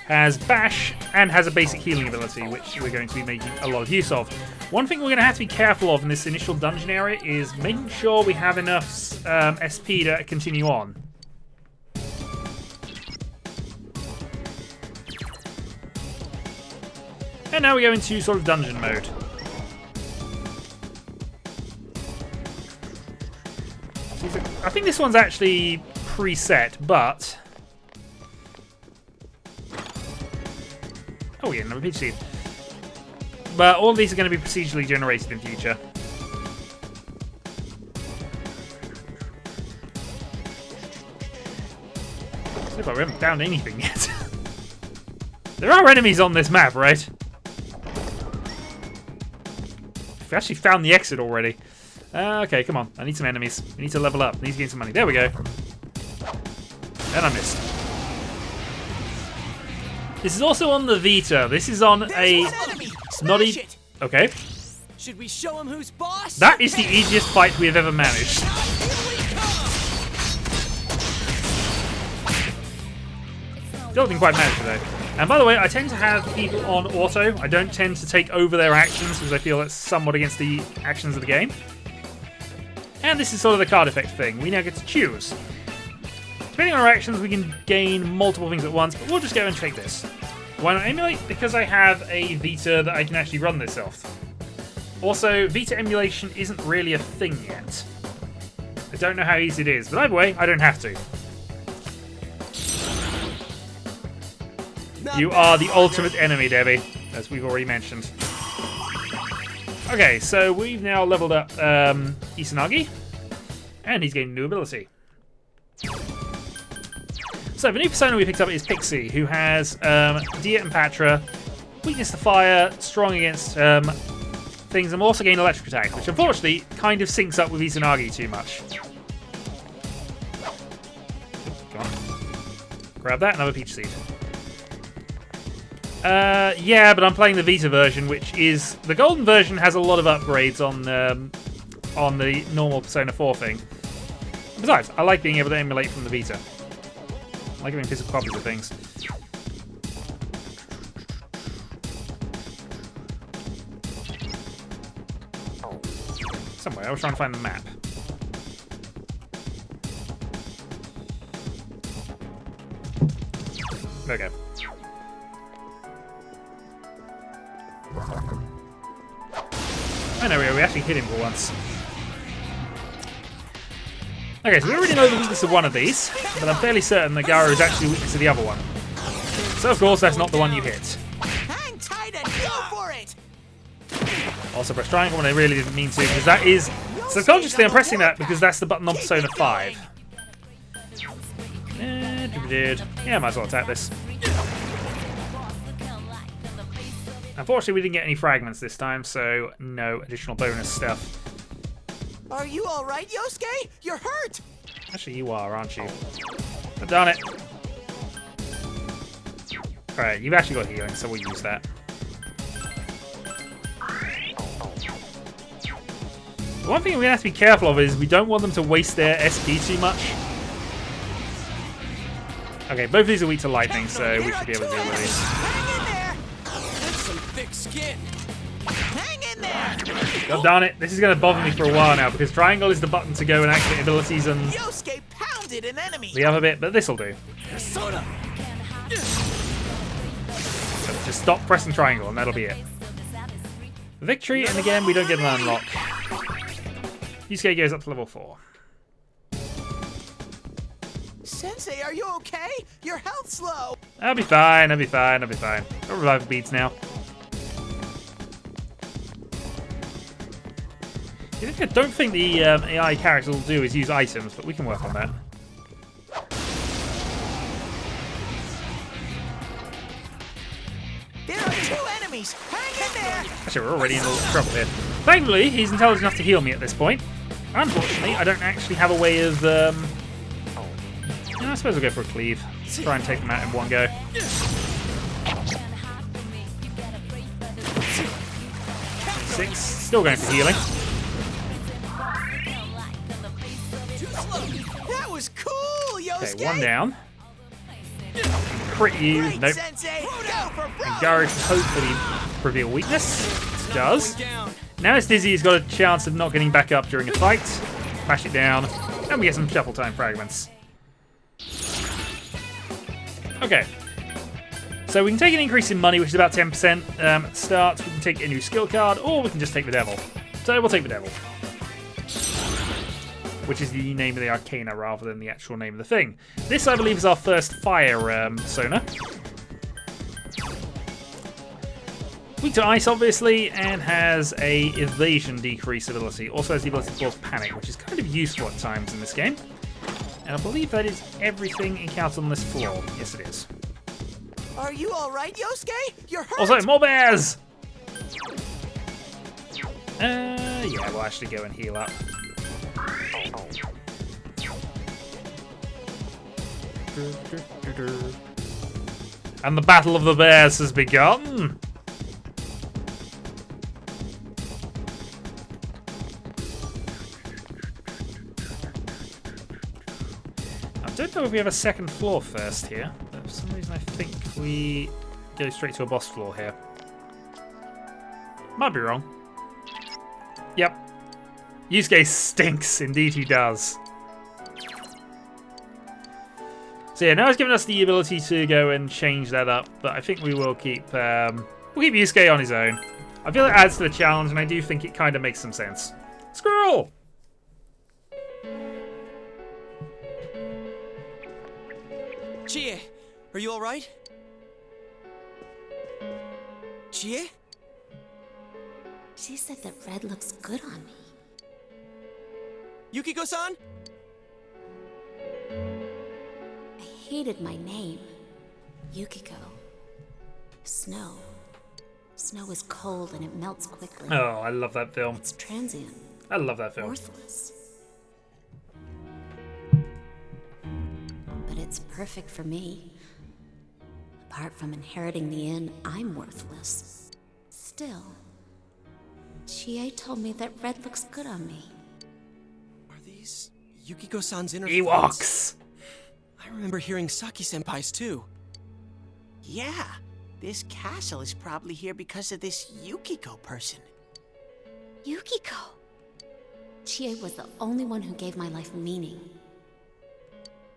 A: has bash, and has a basic healing ability, which we're going to be making a lot of use of. One thing we're going to have to be careful of in this initial dungeon area is making sure we have enough SP to continue on. And now we go into sort of dungeon mode. I think this one's actually preset, but... Oh yeah, another peach seed. But all of these are going to be procedurally generated in future. Looks like we haven't found anything yet. There are enemies on this map, right? We've actually found the exit already. Okay, come on. I need some enemies. We need to level up. I need to gain some money. There we go. And I missed. This is also on the Vita. This is on a... Not even... Okay.
B: Should we show him who's boss?
A: That is the easiest fight we have ever managed. Still didn't quite manage it though. And by the way, I tend to have people on auto. I don't tend to take over their actions because I feel that's somewhat against the actions of the game. And this is sort of the card effect thing. We now get to choose. Depending on our actions, we can gain multiple things at once, but we'll just go and take this. Why not emulate? Because I have a Vita that I can actually run this off. Also, Vita emulation isn't really a thing yet. I don't know how easy it is, but either way, I don't have to. You are the ultimate enemy, Debbie, as we've already mentioned. Okay, so we've now leveled up Izanagi, and he's gained a new ability. So the new persona we picked up is Pixie, who has Dia and Patra, weakness to fire, strong against things, and also gain electric attack, which unfortunately kind of syncs up with Izanagi too much. Go on. Grab that, another peach seed. Yeah, but I'm playing the Vita version, which is... The golden version has a lot of upgrades on the normal Persona 4 thing. Besides, I like being able to emulate from the Vita. I like having physical copies of things. Somewhere, I was trying to find the map. There we go. Oh, no, we actually hit him for once. Okay, so we already know the weakness of one of these, but I'm fairly certain that Gara is actually weakness to the other one. So, of course, that's not the one you hit.
D: Hang tight and go for it.
A: Also press triangle when I really didn't mean to, because that is... Subconsciously, I'm pressing that because that's the button on Persona 5. Yeah, might as well attack this. Unfortunately, we didn't get any fragments this time, so no additional bonus stuff.
D: Are you alright, Yosuke? You're hurt!
A: Actually, you are, aren't you? I've done it. Alright, you've actually got healing, so we'll use that. The one thing we're going to have to be careful of is we don't want them to waste their SP too much. Okay, both of these are weak to lightning, so we should be able to deal with these.
B: Hang in there! That's some thick skin.
D: Hang in there!
A: God darn it, this is going to bother me for a while now, because triangle is the button to go and activate abilities and
D: Yosuke pounded an enemy.
A: the other bit, but this'll do.
B: Persona.
A: So just stop pressing triangle and that'll be it. Victory, and again, we don't get an unlock. Yusuke goes up to level 4.
D: Sensei, are you okay? Your health's low.
A: I'll be fine, I'll be fine, I'll be fine. Got revival beads now. I don't think the AI character will do is use items, but we can work on that.
D: There are 2 enemies. Hang in there.
A: Actually, we're already in a lot of trouble here. Thankfully, he's intelligent enough to heal me at this point. Unfortunately, I don't actually have a way of... I suppose we'll go for a cleave. Let's try and take them out in one go. 6. Still going for healing.
D: That was cool, Yosuke.
A: Okay, 1 down. Crit you.
D: Great,
A: Nope.
D: Sensei. Go for
A: And
D: broke.
A: Gara should hopefully reveal weakness. It does. Now it's Dizzy, he's got a chance of not getting back up during a fight. Smash it down. And we get some shuffle time fragments. Okay. So we can take an increase in money, which is about 10% at the start. We can take a new skill card, or we can just take the devil. So we'll take the devil. which is the name of the arcana rather than the actual name of the thing. This, I believe, is our first fire persona. Weak to ice, obviously, and has a evasion decrease ability. Also has the ability to cause panic, which is kind of useful at times in this game. And I believe that is everything encountered on this floor. Yes, it is.
B: Are you all right, Yosuke? You're hurt.
A: Also, more bears! Yeah, we'll actually go and heal up. And the Battle of the Bears has begun! I don't know if we have a second floor first here, but for some reason I think we go straight to a boss floor here. Might be wrong. Yep. Yusuke stinks, indeed he does. So yeah, now it's given us the ability to go and change that up, but I think we will keep Yusuke on his own. I feel it adds to the challenge, and I do think it kind of makes some sense. Squirrel!
B: Chie, are you all right? Chie?
C: She said that red looks good on me.
B: Yukiko-san?
C: I hated my name. Yukiko. Snow. Snow is cold and it melts quickly.
A: Oh, I love that film.
C: It's transient.
A: I love that film.
C: Worthless. But it's perfect for me. Apart from inheriting the inn, I'm worthless. Still, Chie told me that red looks good on me.
B: Are these Yukiko-san's inner
A: Ewoks!
B: thoughts? I remember hearing Saki-senpai's too. Yeah, this castle is probably here because of this Yukiko person.
C: Yukiko! Chie was the only one who gave my life meaning.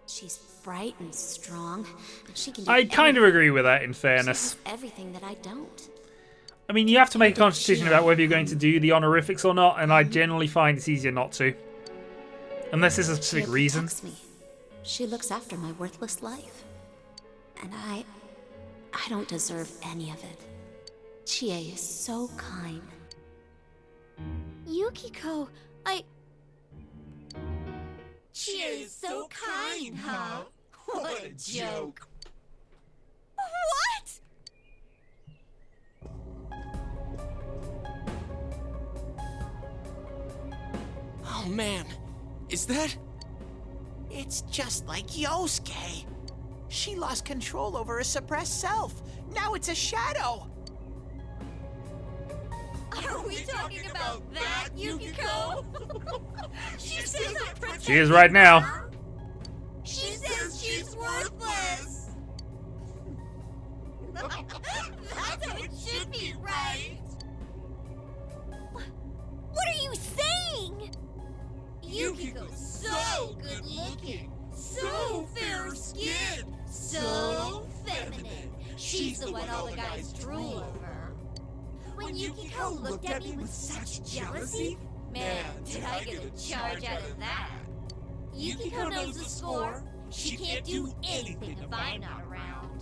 C: She's bright and strong, and she can do
A: I kind of agree with that, in fairness.
C: She has everything that I don't.
A: I mean, you have to make a conscious decision about whether you're going to do the honorifics or not, and I generally find it's easier not to. Unless there's a specific reason.
C: Me. She looks after my worthless life. And I don't deserve any of it. Chie is so kind.
K: Yukiko, Chie is so kind, huh? What a joke. What?
B: Oh man, is that? It's just like Yosuke. She lost control over her suppressed self. Now it's a shadow.
K: Are we talking about that, Yukiko? She says that Princess
A: She is right now.
K: She says she's worthless. That's how it should be, right? What are you saying? Yukiko's so good looking, so fair skinned, so feminine. She's the one all the guys drool over. When Yukiko looked at me with such jealousy, man, did I get a charge out of that. Yukiko knows the score. She can't do anything if I'm not around.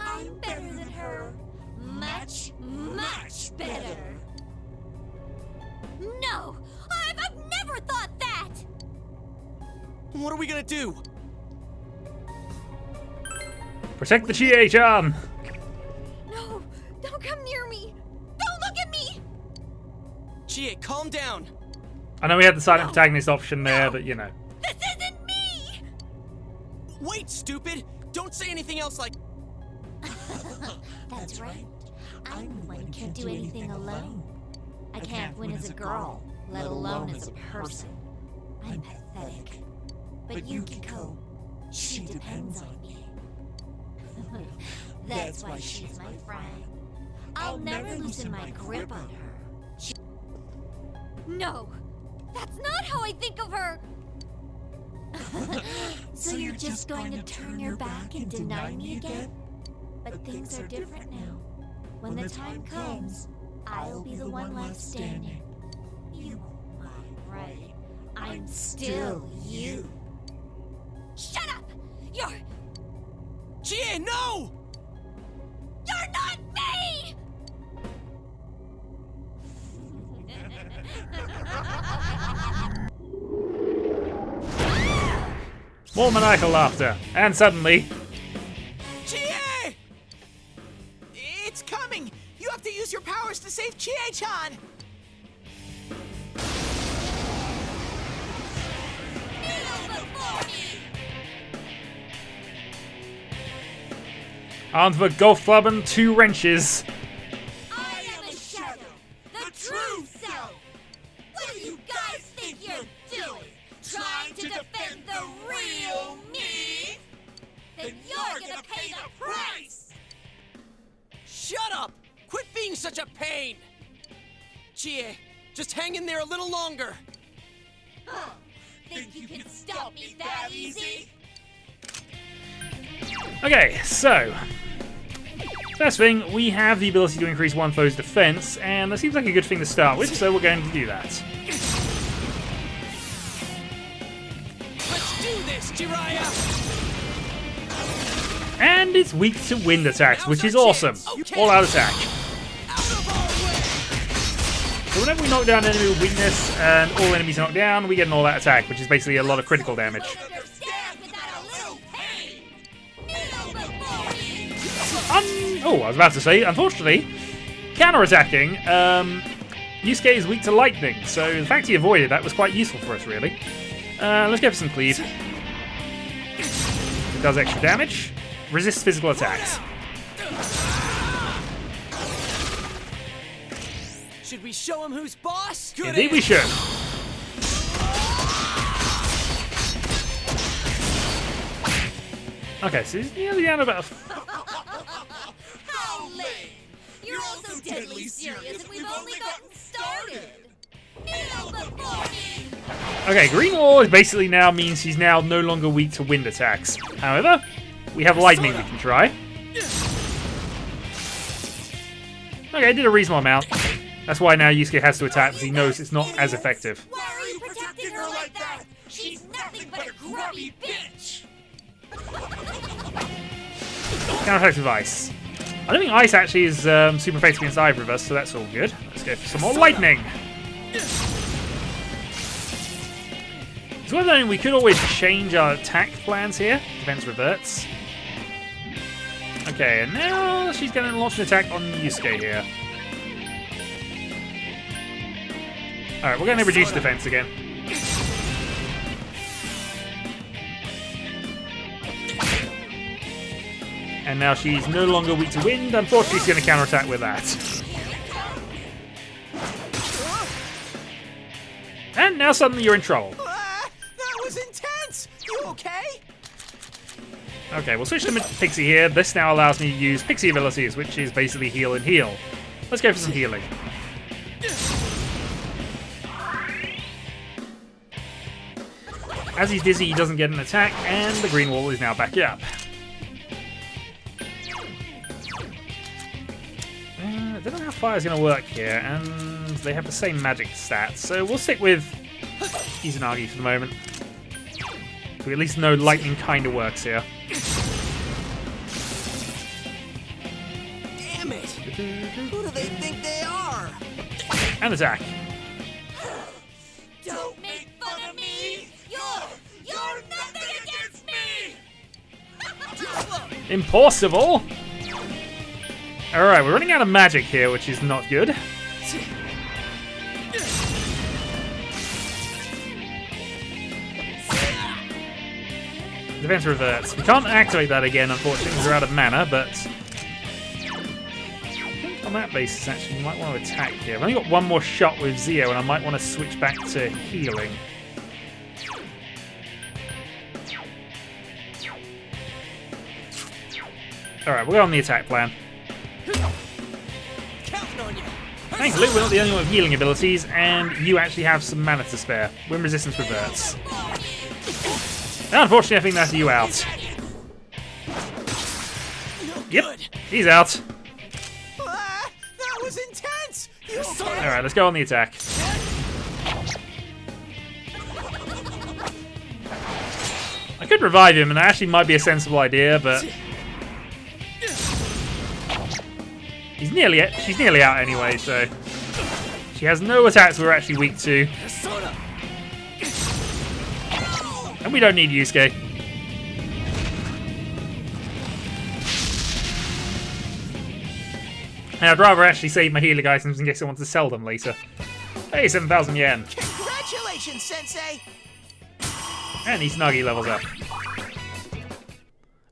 K: I'm better than her. Much, much better. No! I've never thought that!
B: What are we gonna do?
A: Protect the Chie-chan!
K: No! Don't come near me! Don't look at me!
B: Chie, calm down.
A: I know we had the silent protagonist option there, but you know.
K: This isn't me!
B: Wait, stupid! Don't say anything else like...
K: That's right. I'm the one who can't do anything alone. I can't win as a girl, let alone as a person. I'm pathetic. But Yukiko, she depends on me. That's why she's my friend. I'll never loosen my grip on her. No! That's not how I think of her! So you're just going to turn your back and deny me again? But things are different now. When the time comes, I'll be the one left standing. You won't mind, right? I'm still you. Shut up! You're
B: Chie, no!
K: You're not me!
A: More maniacal laughter, and suddenly...
B: Chie! It's coming! You have to use your powers to save Chie-chan!
A: Armed with a golf club and 2 wrenches.
K: I am a shadow, the true self. What do you guys think you're doing? Trying to defend the real me? Then you're gonna pay the price!
B: Shut up! Quit being such a pain! Chie, just hang in there a little longer.
K: Huh. Think you can stop me that easy?
A: Okay, so... First thing, we have the ability to increase one foe's defense, and that seems like a good thing to start with, so we're going to do that.
B: Let's do this, Jiraiya!
A: And it's weak to wind attacks, which is awesome. All out attack. So whenever we knock down an enemy with weakness and all enemies knocked down, we get an all out attack, which is basically a lot of critical damage. Oh, I was about to say, unfortunately, counter-attacking, Yusuke is weak to lightning, so the fact he avoided that was quite useful for us, really. Let's go for some cleave. It does extra damage. Resists physical attacks.
B: Should we show him who's boss? Good
A: Indeed we should. Okay, so he's nearly down about...
K: How lame! You're all so deadly serious and we've only gotten started! Kneel before me!
A: Okay, Green Wall basically now means he's now no longer weak to wind attacks. However, we have lightning we can try. Okay, did a reasonable amount. That's why now Yusuke has to attack, because he knows it's not as effective.
K: Why are you protecting her like that? She's nothing but a grubby bitch!
A: Counter-attack with ice. I don't think ice actually is super effective against either of us, so that's all good. Let's go for some more lightning. It's worth noting we could always change our attack plans here. Defense reverts. Okay, and now she's going to launch an attack on Yusuke here. Alright, we're going to reduce defense again. And now she's no longer weak to wind. Unfortunately, she's going to counterattack with that. And now suddenly you're in trouble.
B: That was intense! You okay?
A: Okay, we'll switch to Pixie here. This now allows me to use Pixie abilities, which is basically heal and heal. Let's go for some healing. As he's dizzy, he doesn't get an attack, and the green wall is now back up. I don't know how fire's going to work here, and they have the same magic stats, so we'll stick with Izanagi for the moment. We at least know lightning kind of works here.
B: Damn it! Who do they think they are?
A: And attack.
K: Don't make fun of me! You're nothing against me!
A: Impossible! Alright, we're running out of magic here, which is not good. Defense reverts. We can't activate that again, unfortunately, because we're out of mana, but... I think on that basis, actually, we might want to attack here. I've only got one more shot with Zio, and I might want to switch back to healing. Alright, we'll go on the attack plan. Thankfully, we're not the only one with healing abilities, and you actually have some mana to spare. Wind resistance reverts. And unfortunately, I think that's you out. Yep, he's out.
B: That was intense!
A: Alright, let's go on the attack. I could revive him, and that actually might be a sensible idea, but she's nearly out anyway, so she has no attacks we're actually weak to. And we don't need Yusuke. And I'd rather actually save my healing items in case I want to sell them later. Hey, 7,000 yen.
D: Congratulations, Sensei!
A: And Izanagi levels up.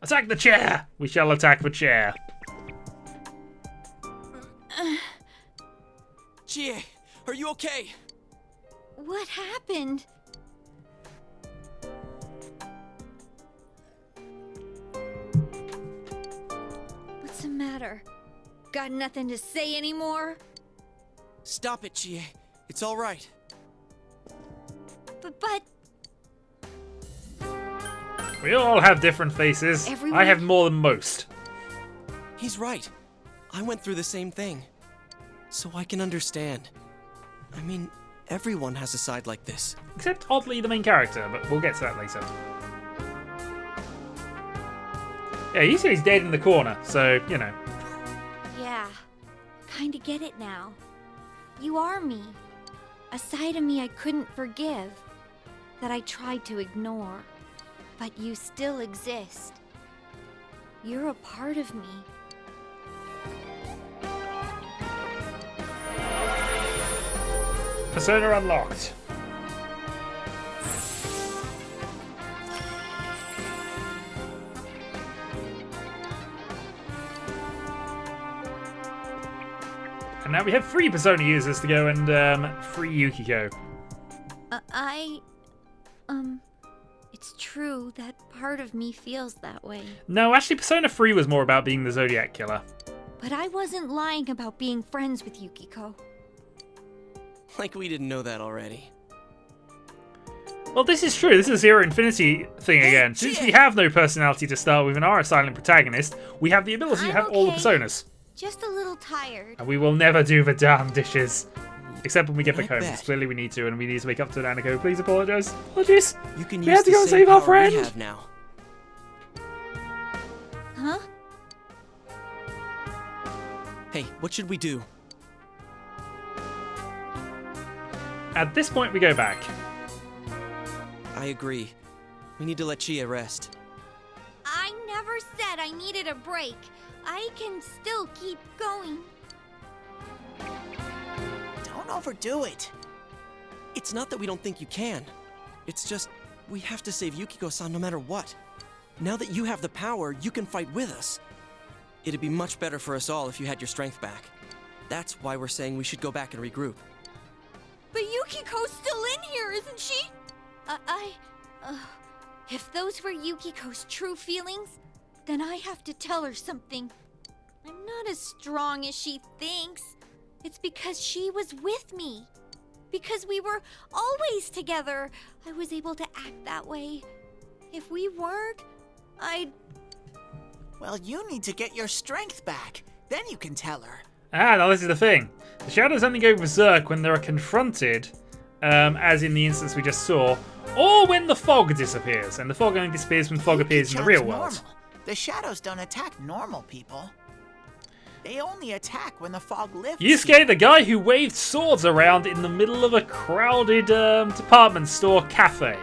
A: Attack the chair! We shall attack the chair.
B: Chie, are you okay?
K: What happened? What's the matter? Got nothing to say anymore?
B: Stop it, Chie. It's all right.
K: But...
A: We all have different faces.
K: Everyone...
A: I have more than most.
B: He's right. I went through the same thing. So I can understand. I mean, everyone has a side like this.
A: Except, oddly, the main character, but we'll get to that later. Yeah, you say he's dead in the corner, so, you know.
K: Yeah, kinda get it now. You are me. A side of me I couldn't forgive. That I tried to ignore. But you still exist. You're a part of me.
A: Persona unlocked. And now we have 3 Persona users to go and free Yukiko.
K: It's true that part of me feels that way.
A: No, actually Persona 3 was more about being the Zodiac Killer.
K: But I wasn't lying about being friends with Yukiko.
B: Like we didn't know that already.
A: Well, this is true. This is a Zero Infinity thing again. Since we have no personality to start with and are a silent protagonist, we have the ability to have all the personas.
K: Just a little tired.
A: And we will never do the damn dishes. Except when we get back home. Clearly we need to, and we need to wake up to Nanako. Please apologise. Apologies.
B: You can
A: we
B: use
A: have to go and save our friend.
B: We have now.
K: Huh?
B: Hey, what should we do?
A: At this point, we go back.
B: I agree. We need to let Chie rest.
K: I never said I needed a break. I can still keep going.
D: Don't overdo it.
B: It's not that we don't think you can. It's just, we have to save Yukiko-san no matter what. Now that you have the power, you can fight with us. It'd be much better for us all if you had your strength back. That's why we're saying we should go back and regroup.
K: But Yukiko's still in here, isn't she? If those were Yukiko's true feelings, then I have to tell her something. I'm not as strong as she thinks. It's because she was with me. Because we were always together, I was able to act that way. If we weren't, I'd...
D: Well, you need to get your strength back. Then you can tell her.
A: Ah, now this is the thing. The shadows only go berserk when they're confronted, as in the instance we just saw, or when the fog disappears. And the fog only disappears when fog appears in the real world.
D: Normal. The shadows don't attack normal people. They only attack when the fog lifts.
A: Yusuke, the guy who waved swords around in the middle of a crowded department store cafe.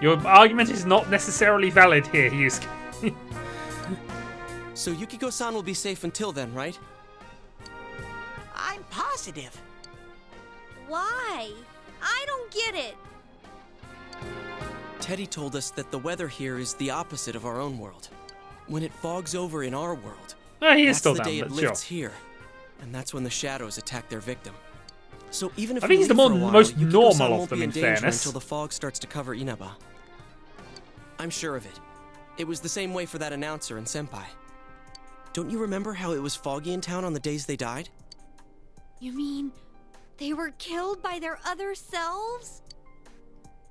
A: Your argument is not necessarily valid here, Yusuke.
B: So Yukiko-san will be safe until then, right?
D: I'm positive.
K: Why? I don't get it.
B: Teddy told us that the weather here is the opposite of our own world. When it fogs over in our world,
A: he is
B: that's
A: still
B: the
A: down,
B: day it
A: but
B: lifts
A: sure.
B: here. And that's when the shadows attack their victim. So even if
A: I think
B: we
A: he's the
B: leave for a while,
A: most
B: Yukiko-san
A: normal of
B: won't
A: them,
B: be
A: in
B: danger
A: fairness.
B: until the fog starts to cover Inaba. I'm sure of it. It was the same way for that announcer and Senpai. Don't you remember how it was foggy in town on the days they died?
K: You mean they were killed by their other selves?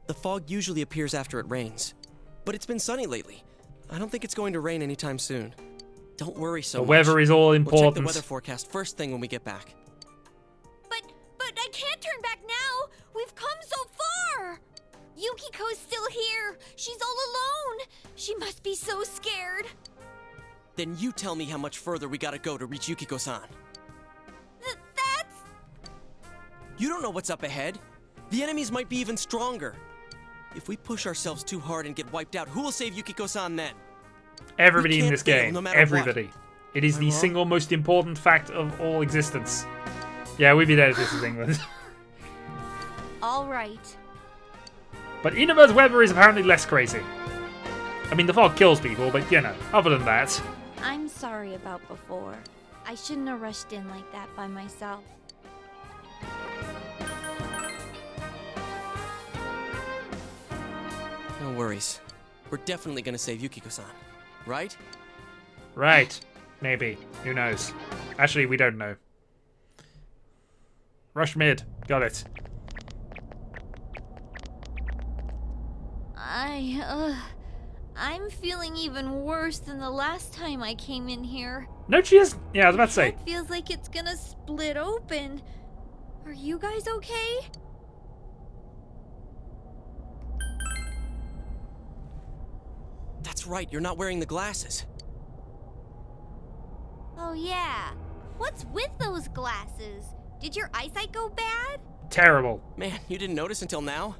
B: The fog usually appears after it rains. But it's been sunny lately. I don't think it's going to rain anytime soon. Don't worry so much.
A: The weather is all
B: We'll
A: important.
B: check the weather forecast first thing when we get back.
K: But I can't turn back now. We've come so far. Yukiko's still here! She's all alone! She must be so scared.
B: Then you tell me how much further we gotta go to reach Yukiko-san.
K: That's...
B: You don't know what's up ahead. The enemies might be even stronger. If we push ourselves too hard and get wiped out, who will save Yukiko-san then?
A: Everybody in this
B: fail,
A: game.
B: no matter
A: Everybody.
B: what.
A: It is
B: Am I
A: the
B: wrong?
A: single most important fact of all existence. Yeah, we'd be dead if this is England.
K: All right.
A: But Inaba's weather is apparently less crazy. I mean, the fog kills people, but you know, other than that.
K: I'm sorry about before. I shouldn't have rushed in like that by myself.
B: No worries. We're definitely gonna save Yukiko-san, right?
A: Right. Maybe. Who knows? Actually, we don't know. Rush mid. Got it.
K: I'm feeling even worse than the last time I came in here.
A: No, she is. Yeah, I was about to say.
K: It feels like it's gonna split open. Are you guys okay?
B: That's right, you're not wearing the glasses.
K: Oh yeah. What's with those glasses? Did your eyesight go bad?
A: Terrible.
B: Man, you didn't notice until now?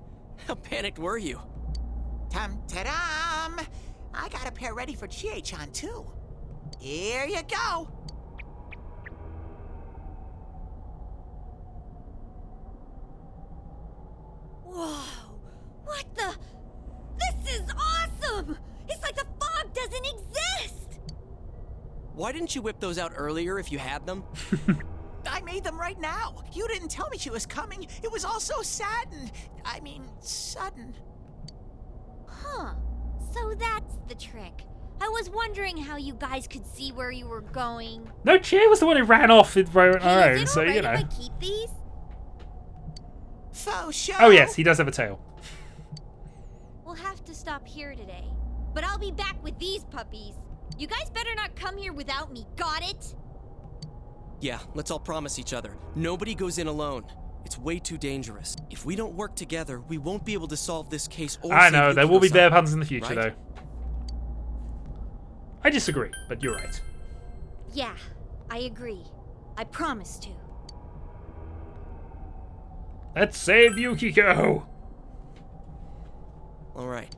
B: How panicked were you?
D: Tum-ta-dum! I got a pair ready for Chie-chan, too. Here you go.
K: Whoa! What the? This is awesome! It's like the fog doesn't exist!
B: Why didn't you whip those out earlier if you had them?
D: I made them right now. You didn't tell me she was coming. It was all so sudden.
K: Huh. So that's the trick. I was wondering how you guys could see where you were going.
A: No, Chie was the one who ran off on her own,
K: Is it
A: so
K: alright
A: you know.
K: if I keep these?
D: Faux show.
A: Oh yes, he does have a tail.
K: We'll have to stop here today. But I'll be back with these puppies. You guys better not come here without me, got it?
B: Yeah, let's all promise each other. Nobody goes in alone. It's way too dangerous. If we don't work together, we won't be able to solve this case or
A: I
B: save
A: know, there will be
B: Yukiko-san,
A: bear puns in the future,
B: right?
A: though. I disagree, but you're right.
K: Yeah, I agree. I promise to.
A: Let's save Yukiko!
B: Alright.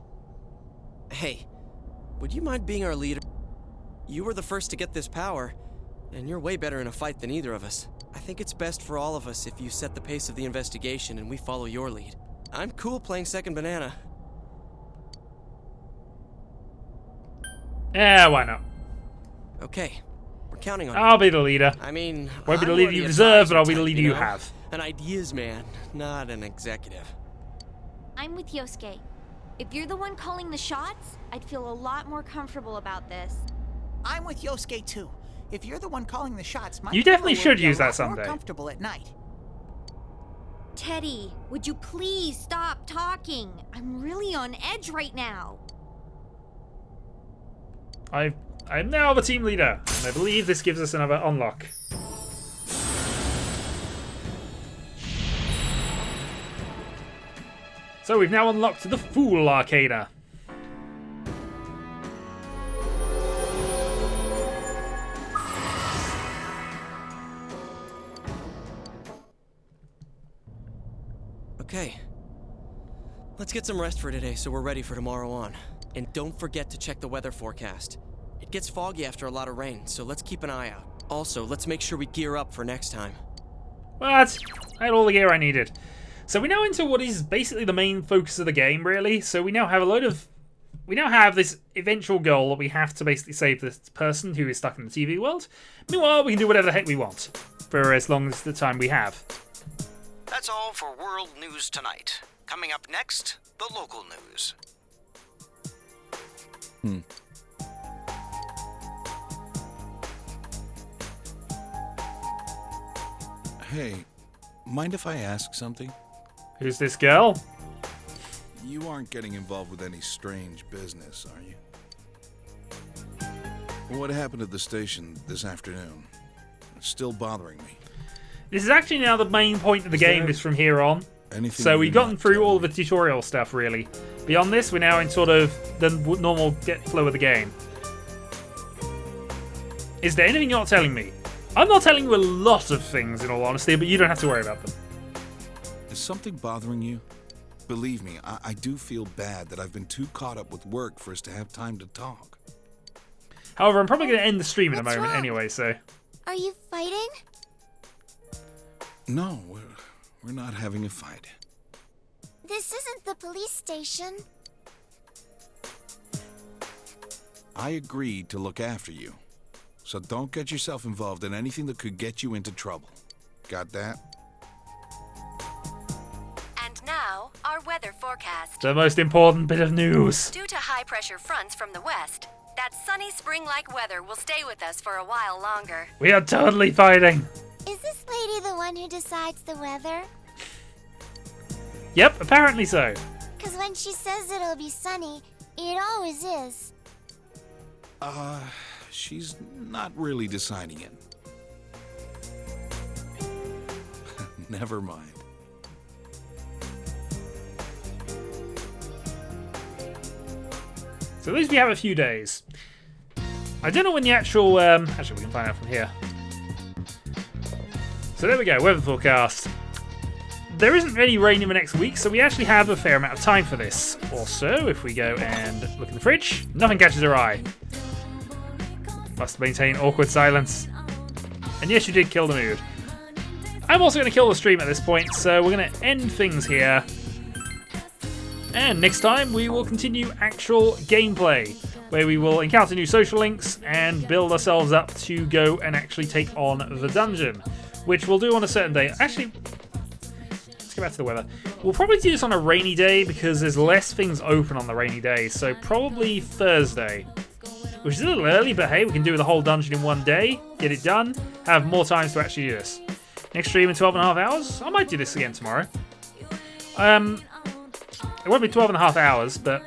B: Hey, would you mind being our leader? You were the first to get this power, and you're way better in a fight than either of us. I think it's best for all of us if you set the pace of the investigation and we follow your lead. I'm cool playing second banana.
A: Yeah, why not?
B: Okay, we're counting on you.
A: I'll be the leader.
B: I mean,
A: Won't be the
B: I'm
A: leader
B: more
A: you
B: the
A: deserve, but I'll
B: advisor
A: be the
B: type,
A: leader
B: you
A: you
B: know?
A: have.
B: An ideas man, not an executive.
K: I'm with Yosuke. If you're the one calling the shots, I'd feel a lot more comfortable about this.
D: I'm with Yosuke, too. If you're the one calling the shots, my
A: You definitely
D: pillow will
A: should
D: be a
A: use that
D: lot
A: someday.
D: more comfortable at night.
K: Teddy, would you please stop talking? I'm really on edge right now.
A: I'm now the team leader, and I believe this gives us another unlock. So we've now unlocked the Fool Arcana.
B: Okay. Let's get some rest for today so we're ready for tomorrow on. And don't forget to check the weather forecast. It gets foggy after a lot of rain, so let's keep an eye out. Also, let's make sure we gear up for next time.
A: What? I had all the gear I needed. So we're now into what is basically the main focus of the game, really. So we now have we now have this eventual goal that we have to basically save this person who is stuck in the TV world. Meanwhile, we can do whatever the heck we want for as long as the time we have.
J: That's all for World News Tonight. Coming up next, the local news.
I: Hey, mind if I ask something?
A: Who's this girl?
I: You aren't getting involved with any strange business, are you? What happened at the station this afternoon? It's still bothering me.
A: This is actually now the main point of the game is from here on.
I: Anything
A: So we've
I: you're
A: gotten
I: not
A: through all of the tutorial stuff, really. Beyond this, we're now in sort of the normal flow of the game. Is there anything you're not telling me? I'm not telling you a lot of things, in all honesty, but you don't have to worry about them.
I: Is something bothering you? Believe me, I do feel bad that I've been too caught up with work for us to have time to talk.
A: However, I'm probably going to end the stream in a moment anyway, so...
C: Are you fighting?
I: No, we're not having a fight.
C: This isn't the police station.
I: I agreed to look after you. So don't get yourself involved in anything that could get you into trouble. Got that?
N: And now, our weather forecast.
A: The most important bit of news.
N: Due to high-pressure fronts from the west, that sunny spring-like weather will stay with us for a while longer.
A: We are totally fighting.
C: Is this lady the one who decides the weather?
A: Yep, apparently so.
C: Because when she says it'll be sunny, it always is.
I: She's not really deciding it. Never mind.
A: So at least we have a few days. I don't know when the actual... actually, we can find out from here. So there we go, weather forecast. There isn't any rain in the next week, so we actually have a fair amount of time for this. Also, if we go and look in the fridge, nothing catches our eye. Must maintain awkward silence. And yes, you did kill the mood. I'm also going to kill the stream at this point, so we're going to end things here. And next time, we will continue actual gameplay, where we will encounter new social links and build ourselves up to go and actually take on the dungeon, which we'll do on a certain day. Actually, let's go back to the weather. We'll probably do this on a rainy day because there's less things open on the rainy day, so probably Thursday. Which is a little early, but hey, we can do the whole dungeon in one day, get it done, have more time to actually do this. Next stream in 12.5 hours? I might do this again tomorrow. It won't be 12.5 hours, but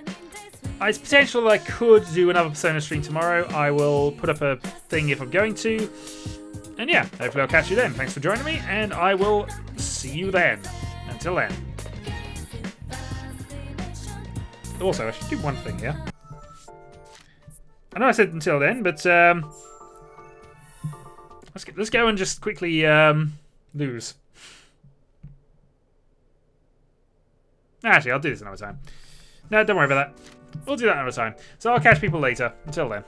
A: it's potential that I could do another Persona stream tomorrow. I will put up a thing if I'm going to. And yeah, hopefully I'll catch you then. Thanks for joining me, and I will see you then. Until then. Also, I should do one thing here. I know I said until then, but let's go and just quickly lose. Actually, I'll do this another time. No, don't worry about that. We'll do that another time. So I'll catch people later. Until then.